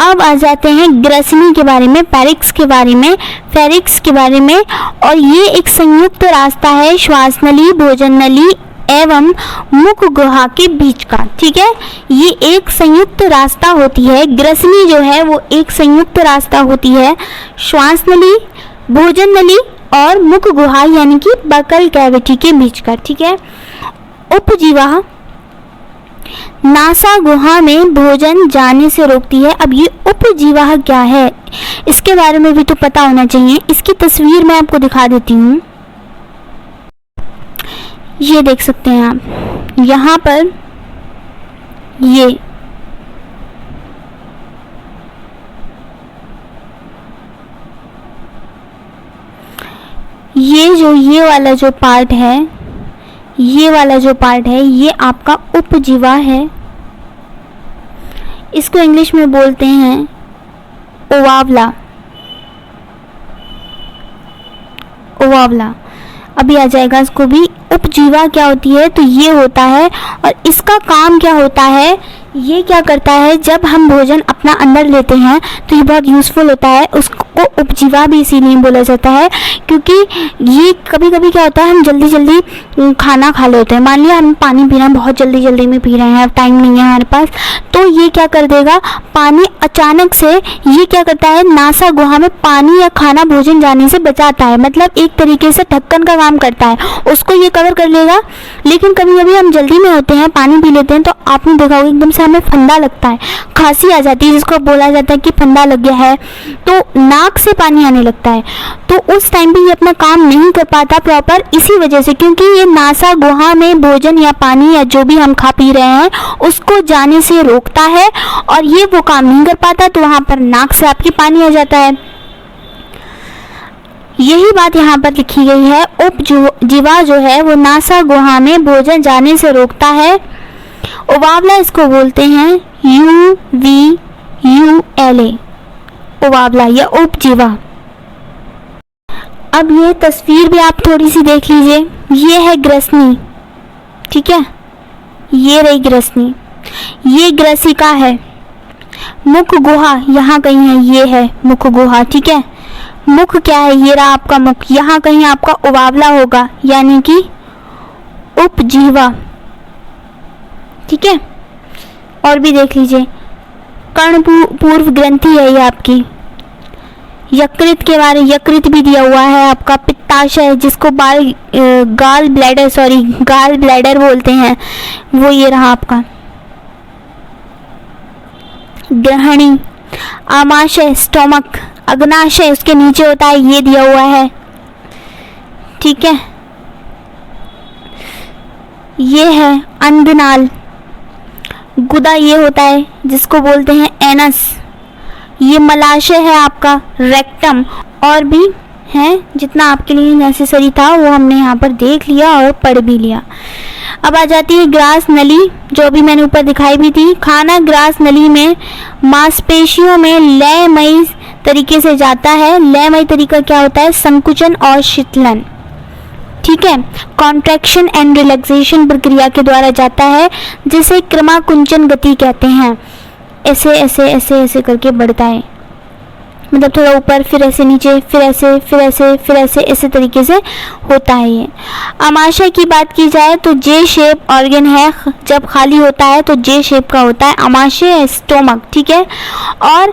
अब आ जाते हैं ग्रसनी के बारे में, फेरिक्स के बारे में, फेरिक्स के बारे में। और ये एक संयुक्त रास्ता है श्वास नली, भोजन नली एवं मुख गुहा के बीच का। ठीक है, ये एक संयुक्त रास्ता होती है। ग्रसनी जो है वो एक संयुक्त रास्ता होती है श्वास नली, भोजन नली और मुख गुहा यानी कि बकल कैविटी के बीच का। ठीक है, उपजीवा नासा गुहा में भोजन जाने से रोकती है। अब ये उपजीवा क्या है, इसके बारे में भी तो पता होना चाहिए। इसकी तस्वीर मैं आपको दिखा देती हूँ, ये देख सकते हैं आप यहाँ पर। ये वाला जो पार्ट है, ये वाला जो पार्ट है ये आपका उपजीवा है। इसको इंग्लिश में बोलते हैं ओवावला, ओवावला। अभी आ जाएगा इसको भी। उपजीवा क्या होती है? तो ये होता है, और इसका काम क्या होता है? ये क्या करता है, जब हम भोजन अपना अंदर लेते हैं तो ये बहुत यूज़फुल होता है। उसको उपजीवा भी इसीलिए बोला जाता है क्योंकि ये कभी कभी क्या होता है, हम जल्दी जल्दी खाना खा लेते हैं। मान लिया हम पानी पी रहे हैं, बहुत जल्दी जल्दी में पी रहे हैं, अब टाइम नहीं है हमारे पास, तो ये क्या कर देगा, पानी अचानक से ये क्या करता है, नासा गुहा में पानी या खाना भोजन जाने से बचाता है। मतलब एक तरीके से ढक्कन का काम करता है, उसको ये कवर कर लेगा। लेकिन कभी कभी हम जल्दी में होते हैं, पानी पी लेते हैं, तो आपने देखा होगा एकदम से हमें फंदा लगता है, खांसी आ जाती है, जिसको बोला जाता है कि फंदा लग गया है, तो नाक से पानी आने लगता है। तो उस टाइम पे ये अपना काम नहीं कर पाता प्रॉपर, इसी वजह से, क्योंकि ये नासा गुहा में भोजन या पानी या जो भी हम खा पी रहे हैं उसको जाने से रोकता है, और ये वो काम नहीं कर पाता, तो वहाँ पर नाक से आपके पानी आ जाता है। यही बात यहाँ पर लिखी गई है। उपजीवा जो है वो नासा गुहा में भोजन जाने से रोकता है। ओवावला इसको बोलते हैं UVULA, ओवावला या उपजीवा। अब ये तस्वीर भी आप थोड़ी सी देख लीजिए, ये है ग्रसनी। ठीक है, ये रही ग्रसनी, ये ग्रसिका है। मुख गुहा यहाँ कहीं है, ये है मुख गुहा। ठीक है, मुख क्या है, ये रहा आपका मुख, यहाँ कहीं आपका ओवावला होगा यानी कि उपजीवा। ठीक है, और भी देख लीजिए, कर्ण पूर्व ग्रंथि है ये आपकी। यकृत के बारे, यकृत भी दिया हुआ है आपका। पित्ताशय जिसको गाल ब्लैडर बोलते हैं, वो ये रहा आपका। ग्रहणी, आमाशय स्टोमक, अग्नाशय उसके नीचे होता है, ये दिया हुआ है। ठीक है, ये है अंधनाल, गुदा ये होता है जिसको बोलते हैं एनस। ये मलाशय है आपका, रेक्टम, और भी है, जितना आपके लिए नेसेसरी था वो हमने यहाँ पर देख लिया और पढ़ भी लिया। अब आ जाती है ग्रास नली, जो भी मैंने ऊपर दिखाई भी थी। खाना ग्रास नली में मांसपेशियों में लयमयी तरीके से जाता है। लयमयी तरीका क्या होता है, संकुचन और शीतलन। ठीक है, कॉन्ट्रैक्शन एंड रिलैक्सेशन प्रक्रिया के द्वारा जाता है, जिसे क्रमाकुंचन गति कहते हैं। ऐसे ऐसे ऐसे ऐसे करके बढ़ता है, मतलब थोड़ा ऊपर, फिर ऐसे नीचे, फिर ऐसे, फिर ऐसे, फिर ऐसे, ऐसे तरीके से होता है ये। आमाशय की बात की जाए तो जे शेप ऑर्गन है, जब खाली होता है तो जे शेप का होता है आमाशय, स्टोमक। ठीक है, और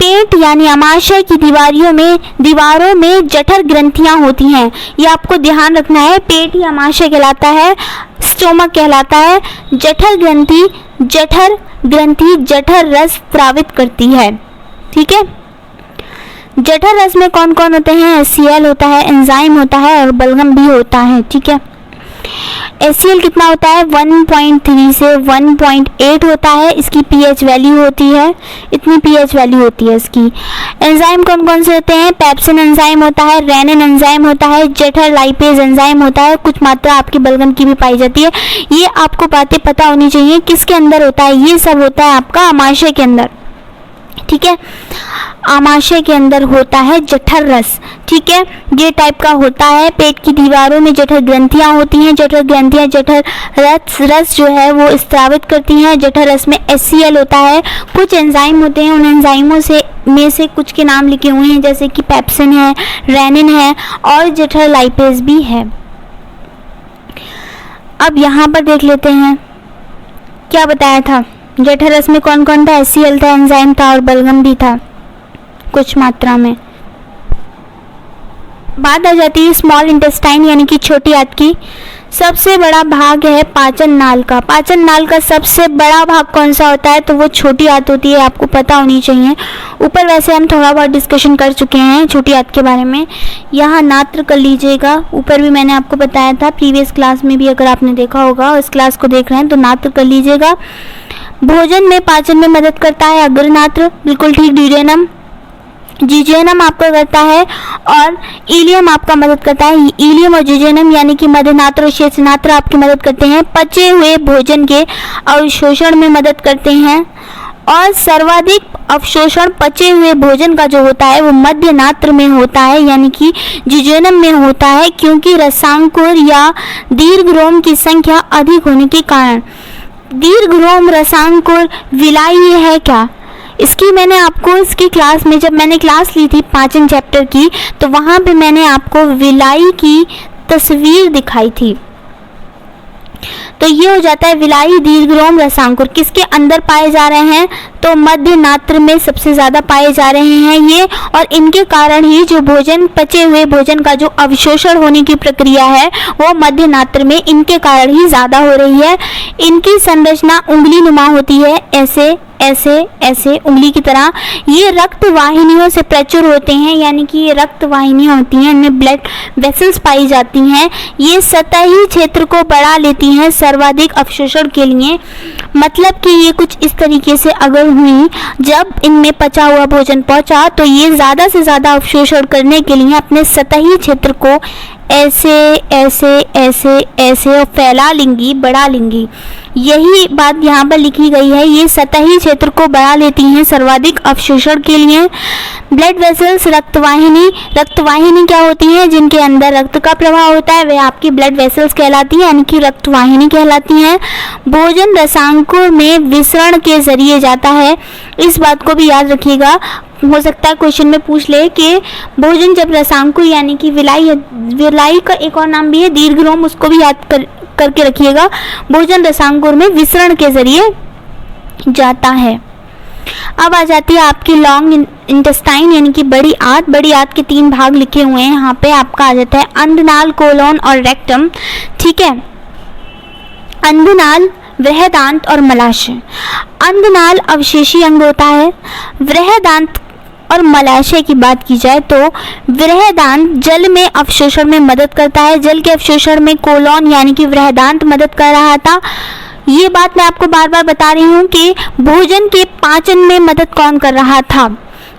पेट यानी आमाशय की दीवारों में जठर ग्रंथियां होती हैं, ये आपको ध्यान रखना है। पेट ही आमाशय कहलाता है, स्टोमक कहलाता है। जठर ग्रंथि जठर रस स्रावित करती है। ठीक है, जठर रस में कौन कौन होते हैं, HCl होता है, एंजाइम होता है और बलगम भी होता है। ठीक है, HCl कितना होता है, 1.3 से 1.8 होता है। इसकी pH वैल्यू होती है, इतनी pH वैल्यू होती है इसकी। एंजाइम कौन कौन से होते हैं, पेप्सिन एंजाइम होता है, रेनिन एंजाइम होता है, जठर लाइपेज एंजाइम होता है, कुछ मात्रा आपकी बलगम की भी पाई जाती है। ये आपको बातें पता होनी चाहिए किसके अंदर होता है, ये सब होता है आपका आमाशय के अंदर, ठीक है। आमाशय के अंदर होता है जठर रस, ठीक है। ये टाइप का होता है, पेट की दीवारों में जठर ग्रंथियां होती हैं, जठर ग्रंथियां जठर रस जो है वो स्त्रावित करती हैं। जठर रस में HCl होता है। कुछ एंजाइम होते हैं, उन एंजाइमों से कुछ के नाम लिखे हुए हैं, जैसे कि पेप्सिन है, रेनिन है और जठर लाइपेज भी है। अब यहाँ पर देख लेते हैं क्या बताया था, जठर रस में कौन कौन था, HCl था, एंजाइम था और बलगम भी था कुछ मात्रा में। बात आ जाती है स्मॉल इंटेस्टाइन यानी कि छोटी आंत की। सबसे बड़ा भाग है पाचन नाल का। पाचन नाल का सबसे बड़ा भाग कौन सा होता है, तो वो छोटी आंत होती है, आपको पता होनी चाहिए। ऊपर वैसे हम थोड़ा बहुत डिस्कशन कर चुके हैं छोटी आंत के बारे में, यहाँ नात्र कर लीजिएगा। ऊपर भी मैंने आपको बताया था प्रीवियस क्लास में भी, अगर आपने देखा होगा, इस क्लास को देख रहे हैं तो नात्र कर लीजिएगा। भोजन में पाचन में मदद करता है अग्रनात्र, बिल्कुल ठीक। ड्यूडेनम, जिजेनम आपका करता है और इलियम आपका मदद करता है। इलियम और जिजेनम यानी कि मध्यनात्र और शेषनात्र आपकी मदद करते हैं, पचे हुए भोजन के अवशोषण में मदद करते हैं। और सर्वाधिक अवशोषण पचे हुए भोजन का जो होता है वो मध्यनात्र में होता है, यानी कि जिजेनम में होता है, क्योंकि रसांकुर या दीर्घरोम की संख्या अधिक होने के कारण। दीर्घरोम रसांकुर विलाई है क्या, इसकी मैंने आपको इसकी क्लास में, जब मैंने क्लास ली थी पाचन चैप्टर की, तो वहाँ पे मैंने आपको विलाई की तस्वीर दिखाई थी। तो ये हो जाता है विलाई दीर्घरोम रसांकुर, किसके अंदर पाए जा रहे हैं, तो मध्य नात्र में सबसे ज़्यादा पाए जा रहे हैं ये। और इनके कारण ही जो भोजन, पचे हुए भोजन का जो अवशोषण होने की प्रक्रिया है वो मध्य नात्र में इनके कारण ही ज़्यादा हो रही है। इनकी संरचना उंगली नुमा होती है, ऐसे ऐसे ऐसे उंगली की तरह। ये रक्त वाहिनियों से प्रचुर होते हैं, यानी कि ये रक्त वाहिनियाँ होती हैं, इनमें ब्लड वेसल्स पाई जाती हैं। ये सतही क्षेत्र को बढ़ा लेती हैं सर्वाधिक अवशोषण के लिए। मतलब कि ये कुछ इस तरीके से अगर हुई, जब इनमें पचा हुआ भोजन पहुंचा तो ये ज़्यादा से ज़्यादा अवशोषण करने के लिए अपने सतही क्षेत्र को ऐसे ऐसे ऐसे ऐसे और फैला लेंगी, बढ़ा लेंगी। यही बात यहाँ पर लिखी गई है, ये सतही क्षेत्र को बढ़ा लेती हैं सर्वाधिक अवशोषण के लिए। ब्लड वेसल्स, रक्तवाहिनी क्या होती है, जिनके अंदर रक्त का प्रवाह होता है वह आपकी ब्लड वेसल्स कहलाती है, यानी कि रक्तवाहिनी कहलाती हैं। भोजन रसांकुर में विसरण के जरिए जाता है, इस बात को भी याद रखिएगा। हो सकता है क्वेश्चन में पूछ ले कि भोजन जब रसांकुर यानी कि विलाई का एक और नाम भी है दीर्घरोम, उसको भी याद करके रखिएगा। भोजन रसांकुर में विसरण के जरिए जाता है। अब आ जाती है आपकी लॉन्ग इंटेस्टाइन यानी कि बड़ी आंत। बड़ी आंत के 3 भाग लिखे हुए हैं यहाँ पे, आपका आ जाता है अंधनाल, कोलोन और रेक्टम, ठीक है। अंधनाल, वृहदांत और मलाशय। अंधनाल अवशेषी अंग होता है। वृहदांत और मलाशय की बात की जाए तो वृहदांत जल में अवशोषण में मदद करता है। जल के अवशोषण में कोलोन यानी कि वृहदांत मदद कर रहा था। ये बात मैं आपको बार बार बता रही हूँ कि भोजन के पाचन में मदद कौन कर रहा था,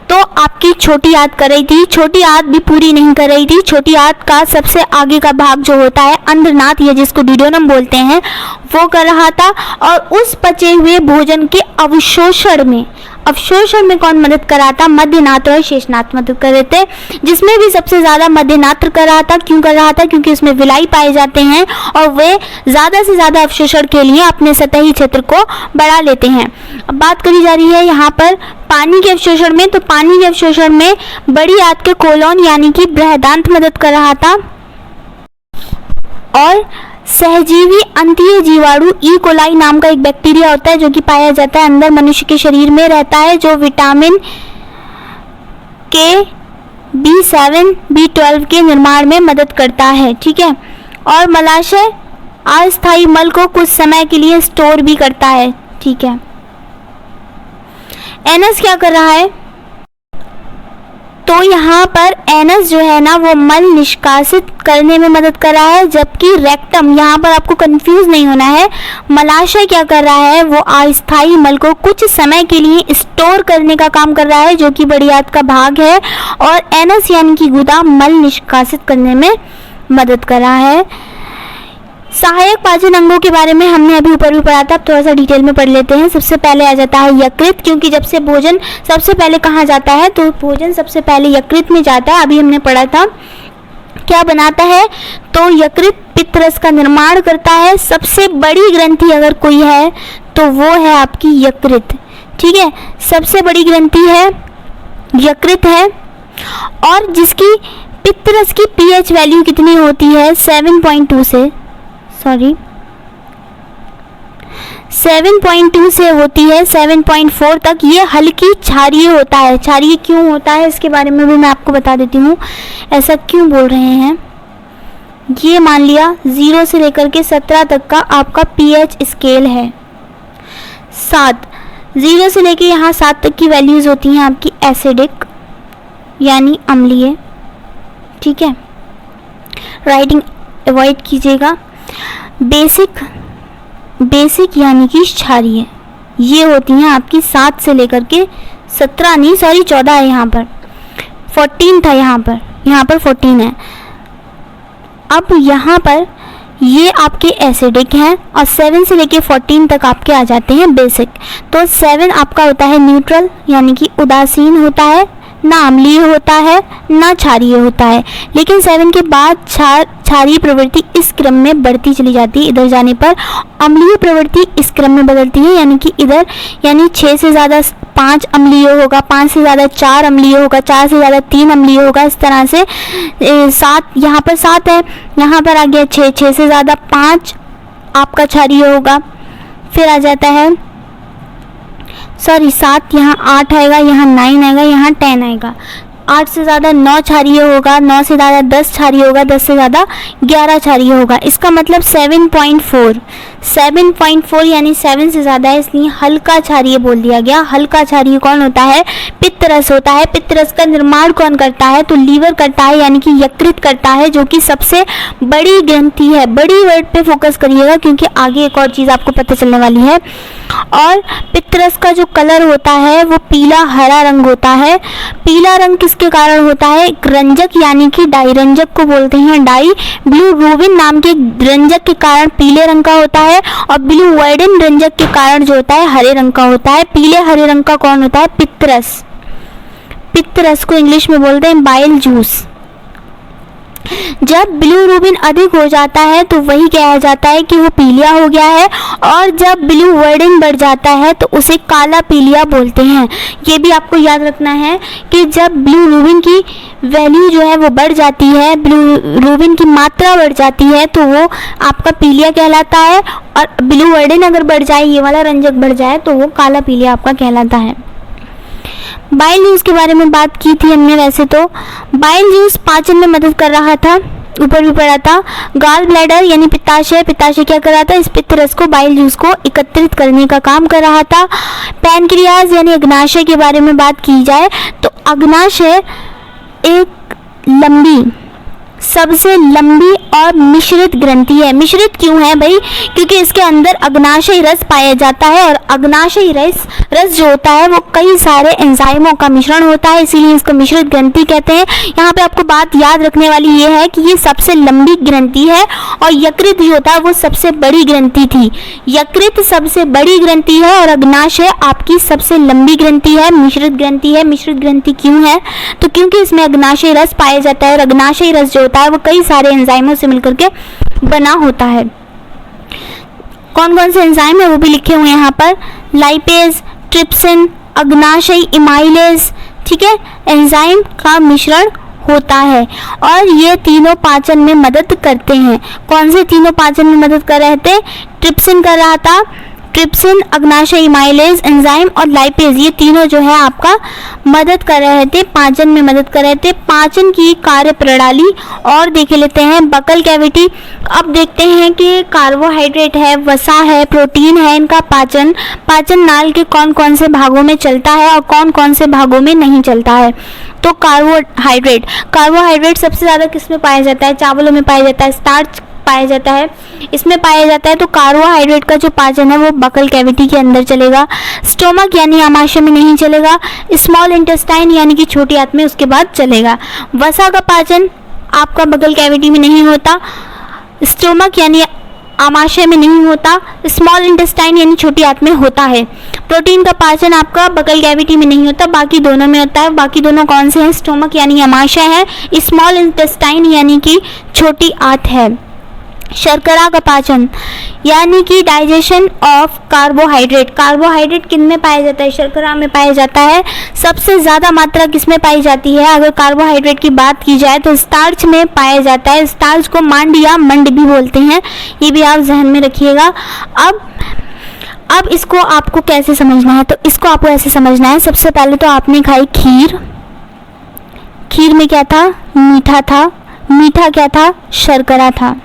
तो आपकी छोटी आंत कर रही थी। छोटी आंत भी पूरी नहीं कर रही थी। छोटी आंत का सबसे आगे का भाग जो होता है अंधनाथ, या जिसको ड्यूडेनम बोलते हैं, वो कर रहा था। और उस पचे हुए भोजन के अवशोषण में कौन मदद कर रहा था, मध्यनात्र और शेषनात्र मदद कर रहे थे, जिसमें भी सबसे ज़्यादा मध्यनात्र कर रहा था। क्यों कर रहा था, क्योंकि उसमें विलाई पाए जाते हैं और वे ज़्यादा से ज़्यादा अवशोषण के लिए अपने सतही क्षेत्र को बढ़ा लेते हैं। अब बात करी जा रही है यहाँ पर पानी के अवशोषण में, तो पानी के अवशोषण में बड़ी आंत के कोलोन यानी कि बृहदांत मदद कर रहा था। और सहजीवी अंतीय जीवाणु ई कोलाई नाम का एक बैक्टीरिया होता है जो कि पाया जाता है अंदर मनुष्य के शरीर में रहता है, जो विटामिन के B7, B12 के निर्माण में मदद करता है, ठीक है। और मलाशय अस्थायी मल को कुछ समय के लिए स्टोर भी करता है, ठीक है। एनस क्या कर रहा है, तो यहाँ पर एनस जो है ना वो मल निष्कासित करने में मदद कर रहा है, जबकि रेक्टम, यहाँ पर आपको कंफ्यूज नहीं होना है, मलाशय क्या कर रहा है, वो अस्थायी मल को कुछ समय के लिए स्टोर करने का काम कर रहा है, जो कि बड़ी आंत का भाग है, और एनस यानी कि गुदा मल निष्कासित करने में मदद कर रहा है। सहायक पाचन अंगों के बारे में हमने अभी ऊपर भी पढ़ा था, अब थोड़ा सा डिटेल में पढ़ लेते हैं। सबसे पहले आ जाता है यकृत, क्योंकि जब से भोजन सबसे पहले कहाँ जाता है, तो भोजन सबसे पहले यकृत में जाता है। अभी हमने पढ़ा था क्या बनाता है, तो यकृत पित्तरस का निर्माण करता है। सबसे बड़ी ग्रंथि अगर कोई है तो वो है आपकी यकृत, ठीक है, सबसे बड़ी ग्रंथि है यकृत है, और जिसकी पित्तरस की पीएच वैल्यू कितनी होती है, 7.2 से 7.2 से होती है 7.4 तक। ये हल्की क्षारीय होता है। क्षारीय क्यों होता है इसके बारे में भी मैं आपको बता देती हूँ, ऐसा क्यों बोल रहे हैं। ये मान लिया 0 से लेकर के 17 तक का आपका पीएच स्केल है। 7, 0 से लेकर यहाँ 7 तक की वैल्यूज होती हैं आपकी एसिडिक यानी अम्लीय, ठीक है, राइटिंग अवॉइड कीजिएगा। बेसिक यानी कि क्षारीय, ये होती हैं आपकी 7 से लेकर के 17 नहीं 14 है, यहाँ पर 14 था, यहाँ पर 14 है। अब यहाँ पर ये आपके एसिडिक हैं, और 7 से लेके 14 तक आपके आ जाते हैं बेसिक। तो 7 आपका होता है न्यूट्रल यानी कि उदासीन होता है, ना अम्लीय होता है ना क्षारीय होता है। लेकिन 7 के बाद क्षारीय प्रवृत्ति इस क्रम में बढ़ती चली जाती है, इधर जाने पर अम्लीय प्रवृत्ति इस क्रम में बदलती है, यानी कि इधर, यानी 6 से ज़्यादा 5 अम्लीय होगा, 5 से ज़्यादा 4 अम्लीय होगा, 4 से ज़्यादा 3 अम्लीय होगा, इस तरह से 7, यहाँ पर 7 है, यहाँ पर आ गया 6, 6 से ज़्यादा 5 आपका क्षारीय होगा। फिर आ जाता है 7, यहाँ 8 आएगा, यहाँ 9 आएगा, यहाँ 10 आएगा। 8 से ज़्यादा 9 क्षारीय होगा, 9 से ज़्यादा 10 क्षारीय होगा, 10 से ज़्यादा 11 क्षारीय होगा। इसका मतलब 7.4 यानी 7 से ज़्यादा है, इसलिए हल्का क्षारीय बोल दिया गया। हल्का क्षारीय कौन होता है, पित्तरस होता है। पित्तरस का निर्माण कौन करता है, तो लीवर करता है, यानी कि यकृत करता है, जो कि सबसे बड़ी ग्रंथि है। बड़ी वर्ड पे फोकस करिएगा, क्योंकि आगे एक और चीज़ आपको पता चलने वाली है। और पित्तरस का जो कलर होता है वो पीला हरा रंग होता है। पीला रंग किसके कारण होता है, एक रंजक यानी कि डाई, रंजक को बोलते हैं डाई। बिलिरुबिन नाम के रंजक के कारण पीले रंग का होता है, और बिलिवर्डिन रंजक के कारण जो होता है हरे रंग का होता है। पीले हरे रंग का कौन होता है, पित्तरस। पित्तरस को इंग्लिश में बोलते हैं बाइल जूस। जब बिलिरुबिन अधिक हो जाता है तो वही कहा जाता है कि वो पीलिया हो गया है, और जब बिलिवर्डिन बढ़ जाता है तो उसे काला पीलिया बोलते हैं। ये भी आपको याद रखना है कि जब बिलिरुबिन की वैल्यू जो है वो बढ़ जाती है, बिलिरुबिन की मात्रा बढ़ जाती है, तो वो आपका पीलिया कहलाता है, और बिलिवर्डिन अगर बढ़ जाए, ये वाला रंजक बढ़ जाए, तो वो काला पीलिया आपका कहलाता है। बाइल जूस के बारे में बात की थी हमने। वैसे तो बाइल जूस पाचन में मदद कर रहा था, ऊपर भी पढ़ा था। गाल ब्लैडर यानी पित्ताशय क्या कर रहा था, इस पित्तरस को, बाइल जूस को एकत्रित करने का काम कर रहा था। पैनक्रियाज यानी अग्नाशय के बारे में बात की जाए तो अग्नाशय एक लंबी, सबसे लंबी और मिश्रित ग्रंथि है। मिश्रित क्यों है भाई, क्योंकि इसके अंदर अग्नाशयी रस पाया जाता है, और अग्नाशयी रस जो होता है वो कई सारे एंजाइमों का मिश्रण होता है, इसीलिए इसको मिश्रित ग्रंथि कहते हैं। यहाँ पे आपको बात याद रखने वाली ये है कि ये सबसे लंबी ग्रंथि है, और यकृत जो होता है वो सबसे बड़ी ग्रंथि थी। यकृत सबसे बड़ी ग्रंथि है, और अग्नाशय आपकी सबसे लंबी ग्रंथि है, मिश्रित ग्रंथि है। मिश्रित ग्रंथि क्यों है, तो क्योंकि इसमें अग्नाशयी रस पाया जाता है, और अग्नाशयी रस जो होता है वो कई सारे एंजाइमों से मिलकर के बना होता है। कौन कौन से एंजाइम है वो भी लिखे हुए हैं यहाँ पर, लाइपेज, ट्रिप्सिन, अग्नाशयी इमाइलेज, ठीक है, एंजाइम का मिश्रण होता है, और ये तीनों पाचन में मदद करते हैं। कौन से तीनों पाचन में मदद कर रहे थे, ट्रिप्सिन कर रहा था, ट्रिप्सिन, अग्नाशय, इमाइलेज एंजाइम और लाइपेज, ये तीनों जो है आपका मदद कर रहे थे, पाचन में मदद कर रहे थे। पाचन की कार्य प्रणाली और देख लेते हैं। बकल कैविटी, अब देखते हैं कि कार्बोहाइड्रेट है, वसा है, प्रोटीन है, इनका पाचन नाल के कौन कौन से भागों में चलता है और कौन कौन से भागों में नहीं चलता है। तो कार्बोहाइड्रेट सबसे ज़्यादा किस में पाया जाता है? चावलों में पाया जाता है, स्टार्च पाया जाता है, इसमें पाया जाता है। तो कार्बोहाइड्रेट का जो पाचन है वो बकल कैविटी के अंदर चलेगा। स्टोमक यानी आमाशय में नहीं चलेगा। स्मॉल इंटेस्टाइन यानी कि छोटी आंत में उसके बाद चलेगा। वसा का पाचन आपका बकल कैविटी में नहीं होता, स्टोमक यानी आमाशय में नहीं होता, स्मॉल इंटेस्टाइन यानी छोटी आंत में होता है। प्रोटीन का पाचन आपका बकल कैविटी में नहीं होता, बाकी दोनों में होता है। बाकी दोनों कौन से हैं? स्टोमक यानी आमाशय है, स्मॉल इंटेस्टाइन यानी कि छोटी आंत है। शर्करा का पाचन यानी कि डाइजेशन ऑफ कार्बोहाइड्रेट किन में पाया जाता है? शर्करा में पाया जाता है। सबसे ज़्यादा मात्रा किस में पाई जाती है? अगर कार्बोहाइड्रेट की बात की जाए तो स्टार्च में पाया जाता है। स्टार्च को मांड या मंड भी बोलते हैं, ये भी आप जहन में रखिएगा। अब इसको आपको कैसे समझना है? तो इसको आपको ऐसे समझना है। सबसे पहले तो आपने खाई खीर में क्या था? मीठा था। मीठा क्या था? शर्करा था।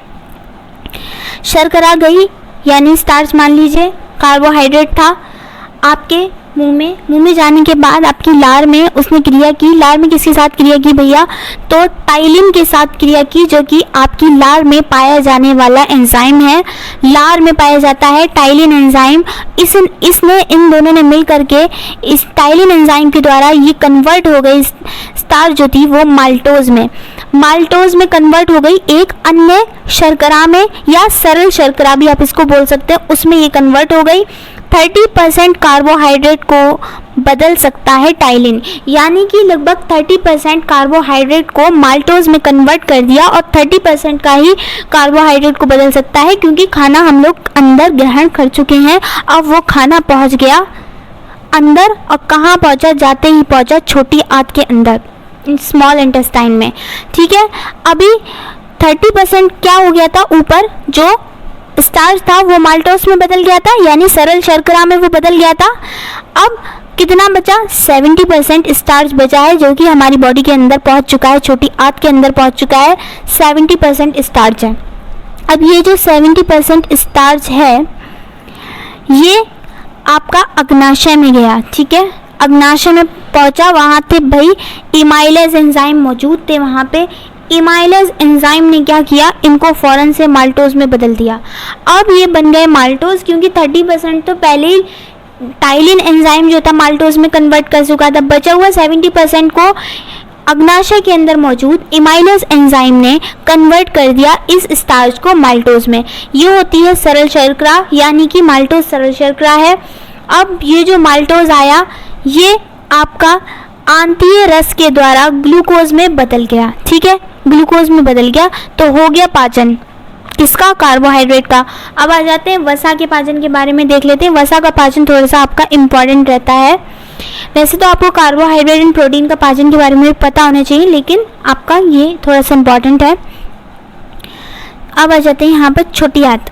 शर्करा गई यानी स्टार्च मान लीजिए, कार्बोहाइड्रेट था आपके मुंह में जाने के बाद आपकी लार में उसने क्रिया की। लार में किसके साथ क्रिया की भैया? तो टाइलिन के साथ क्रिया की, जो कि आपकी लार में पाया जाने वाला एंजाइम है। लार में पाया जाता है टाइलिन एंजाइम। इसने इन दोनों ने मिल करके इस टाइलिन एंजाइम के द्वारा ये कन्वर्ट हो गई स्टार्च जो थी वो माल्टोज में कन्वर्ट हो गई एक अन्य शर्करा में, या सरल शर्करा भी आप इसको बोल सकते हैं, उसमें ये कन्वर्ट हो गई। 30% कार्बोहाइड्रेट को बदल सकता है टाइलिन, यानी कि लगभग 30% कार्बोहाइड्रेट को माल्टोज में कन्वर्ट कर दिया और 30% का ही कार्बोहाइड्रेट को बदल सकता है, क्योंकि खाना हम लोग अंदर ग्रहण कर चुके हैं। अब वो खाना पहुंच गया अंदर, और कहाँ पहुंचा? जाते ही पहुंचा छोटी आंत के अंदर, स्मॉल इंटेस्टाइन में। ठीक है, अभी 30% क्या हो गया था? ऊपर जो स्टार्च था वो माल्टोज में बदल गया था, यानी सरल शर्करा में वो बदल गया था। अब कितना बचा? 70% स्टार्च बचा है, जो कि हमारी बॉडी के अंदर पहुंच चुका है, छोटी आंत के अंदर पहुंच चुका है। 70% स्टार्च है। अब ये जो 70% स्टार्च है ये आपका अग्नाशय में गया। ठीक है, अग्नाशय में पहुंचा, वहाँ थे भाई इमाइलेज एंजाइम मौजूद थे वहाँ पे। इमाइलेज एंजाइम ने क्या किया? इनको फौरन से माल्टोज में बदल दिया। अब ये बन गए माल्टोज, क्योंकि 30% तो पहले ही टाइलिन एंजाइम जो था माल्टोज में कन्वर्ट कर चुका था। बचा हुआ 70% को अग्नाशय के अंदर मौजूद इमाइलेज एंजाइम ने कन्वर्ट कर दिया इस स्टार्च को माल्टोज में। ये होती है सरल शर्करा, यानी कि माल्टोज सरल शर्करा है। अब ये जो माल्टोज आया ये आपका आंतीय रस के द्वारा ग्लूकोज में बदल गया। ठीक है, ग्लूकोज में बदल गया तो हो गया पाचन किसका? कार्बोहाइड्रेट का। अब आ जाते हैं वसा के पाचन के बारे में देख लेते हैं। वसा का पाचन थोड़ा सा आपका इम्पॉर्टेंट रहता है। वैसे तो आपको कार्बोहाइड्रेट एंड प्रोटीन का पाचन के बारे में पता होना चाहिए, लेकिन आपका ये थोड़ा सा इम्पॉर्टेंट है। अब आ जाते हैं यहाँ पर छोटी आंत।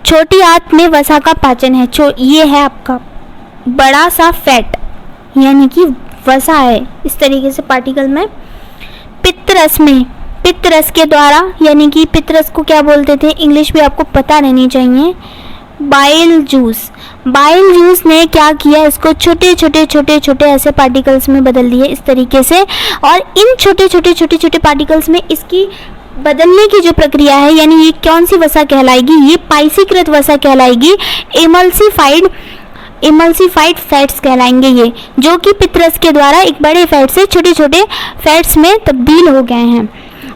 छोटी आंत में वसा का पाचन है। ये है आपका बड़ा सा फैट, यानी कि वसा है इस तरीके से पार्टिकल में। पित्तरस में, पित्तरस के द्वारा, यानी कि पित्तरस को क्या बोलते थे? इंग्लिश भी आपको पता रहनी चाहिए। बाइल जूस ने क्या किया? इसको छोटे छोटे ऐसे पार्टिकल्स में बदल दिए इस तरीके से, और इन छोटे छोटे पार्टिकल्स में इसकी बदलने की जो प्रक्रिया है, यानी ये कौन सी वसा कहलाएगी? ये पाइसीकृत वसा कहलाएगी। इमल्सिफाइड फैट्स कहलाएंगे ये, जो कि पित्तरस के द्वारा एक बड़े फैट से छोटे छोटे फैट्स में तब्दील हो गए हैं।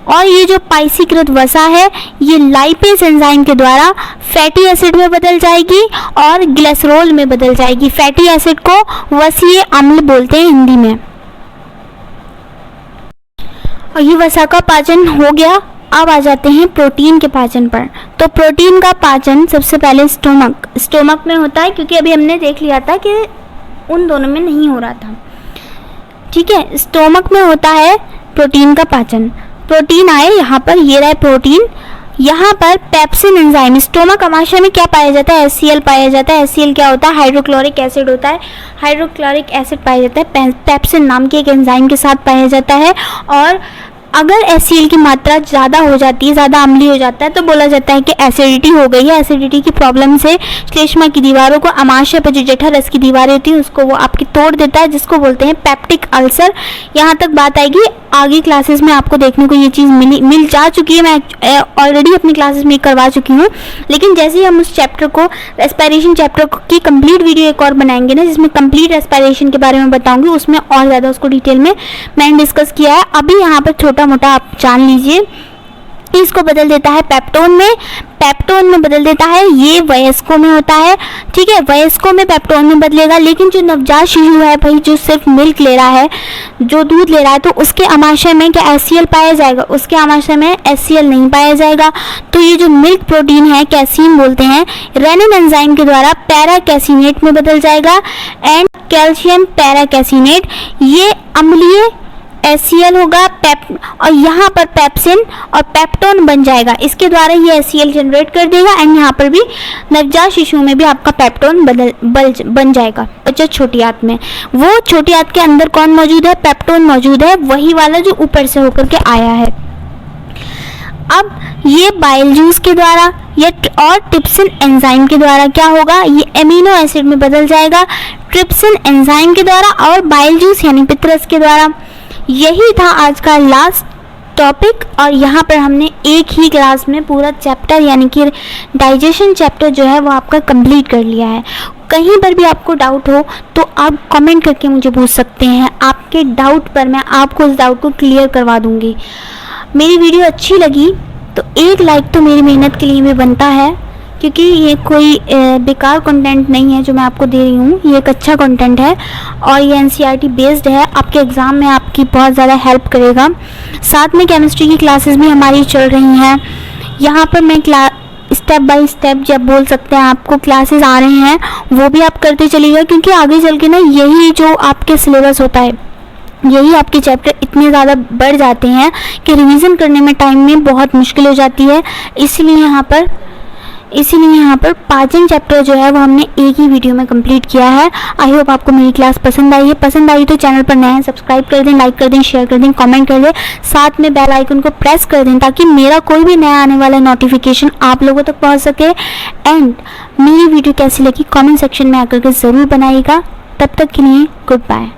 और ये जो पाइसीकृत वसा है ये लाइपेज एंजाइम के द्वारा फैटी एसिड में बदल जाएगी और ग्लिसरॉल में बदल जाएगी। फैटी एसिड को वसीय अम्ल बोलते हैं हिंदी में। और ये वसा का पाचन हो गया। अब आ जाते हैं प्रोटीन के पाचन पर। तो प्रोटीन का पाचन सबसे पहले स्टोमक में होता है, क्योंकि अभी हमने देख लिया था कि उन दोनों में नहीं हो रहा था। ठीक है, स्टोमक में होता है प्रोटीन का पाचन। प्रोटीन आए यहाँ पर, ये रहा प्रोटीन, यहाँ पर पेप्सिन एंजाइम, स्टोमक अमाशय में क्या पाया जाता है? HCl पाया जाता है। HCl क्या होता है? हाइड्रोक्लोरिक एसिड होता है। हाइड्रोक्लोरिक एसिड पाया जाता है पेप्सिन नाम के एक एंजाइम के साथ पाया जाता है। और अगर HCl की मात्रा ज़्यादा हो जाती है, ज़्यादा अम्लीय हो जाता है, तो बोला जाता है कि एसिडिटी हो गई है। एसिडिटी की प्रॉब्लम से श्लेष्मा की दीवारों को, अमाशय पर जो जठररस की दीवारें होती हैं उसको वो आपकी तोड़ देता है, जिसको बोलते हैं पेप्टिक अल्सर। यहाँ तक बात आएगी, आगे क्लासेस में आपको देखने को ये चीज़ मिल जा चुकी है। मैं ऑलरेडी अपनी क्लासेस में करवा चुकी हूँ, लेकिन जैसे ही हम उस चैप्टर को, रेस्पिरेशन चैप्टर की कंप्लीट वीडियो एक और बनाएंगे ना, जिसमें कंप्लीट रेस्पिरेशन के बारे में बताऊंगी, उसमें और ज़्यादा उसको डिटेल में मैंने डिस्कस किया है। अभी यहाँ पर छोटा मोटा आप जान लीजिए। इसको बदल देता है पेप्टोन में, पेप्टोन में बदल देता है, ये वयस्कों में होता है। ठीक है, वयस्कों में पेप्टोन में बदलेगा, लेकिन जो नवजात शिशु है भाई, जो सिर्फ मिल्क ले रहा है, जो दूध ले रहा है, तो उसके अमाशय में क्या HCl पाया जाएगा? उसके अमाशय में HCl नहीं पाया जाएगा। तो ये जो मिल्क प्रोटीन है, कैसीन बोलते हैं, रेनिन एंजाइम के द्वारा पैराकैसिनेट में बदल जाएगा, एंड कैल्शियम पैराकैसिनेट, ये अम्लीय HCl होगा और यहाँ पर पेप्सिन और पेप्टोन बन जाएगा। इसके द्वारा ये HCl जनरेट कर देगा, एंड यहाँ पर भी नवजात शिशु में भी आपका पेप्टोन बन जाएगा। बच्चा छोटी आंत में, वो छोटी आंत के अंदर कौन मौजूद है? पेप्टोन मौजूद है, वही वाला जो ऊपर से होकर के आया है। अब ये बाइल जूस के द्वारा और ट्रिप्सिन एंजाइम के द्वारा क्या होगा? ये एमिनो एसिड में बदल जाएगा, ट्रिप्सिन एंजाइम के द्वारा और बाइल जूस यानी पित्तरस के द्वारा। यही था आज का लास्ट टॉपिक, और यहाँ पर हमने एक ही क्लास में पूरा चैप्टर यानी कि डाइजेशन चैप्टर जो है वो आपका कंप्लीट कर लिया है। कहीं पर भी आपको डाउट हो तो आप कमेंट करके मुझे पूछ सकते हैं। आपके डाउट पर मैं आपको उस डाउट को क्लियर करवा दूँगी। मेरी वीडियो अच्छी लगी तो एक लाइक तो मेरी मेहनत के लिए भी बनता है, क्योंकि ये कोई बेकार कंटेंट नहीं है जो मैं आपको दे रही हूँ, ये एक अच्छा कंटेंट है और ये NCERT बेस्ड है। आपके एग्ज़ाम में आपकी बहुत ज़्यादा हेल्प करेगा। साथ में केमिस्ट्री की क्लासेस भी हमारी चल रही हैं। यहाँ पर मैं स्टेप बाय स्टेप, जब बोल सकते हैं, आपको क्लासेस आ रहे हैं, वो भी आप करते चलिएगा, क्योंकि आगे चल के ना यही जो आपके सिलेबस होता है, यही आपके चैप्टर इतने ज़्यादा बढ़ जाते हैं कि रिवीजन करने में टाइम में बहुत मुश्किल हो जाती है। इसीलिए यहाँ पर पाचन चैप्टर जो है वो हमने एक ही वीडियो में कंप्लीट किया है। आई होप आपको मेरी क्लास पसंद आई है। पसंद आई तो चैनल पर नए हैं, सब्सक्राइब कर दें, लाइक कर दें, शेयर कर दें, कमेंट कर दें, साथ में बेल आइकन को प्रेस कर दें, ताकि मेरा कोई भी नया आने वाला नोटिफिकेशन आप लोगों तक पहुँच सके। एंड मेरी वीडियो कैसी लगी कमेंट सेक्शन में आकर के ज़रूर बनाइएगा। तब तक के लिए गुड बाय।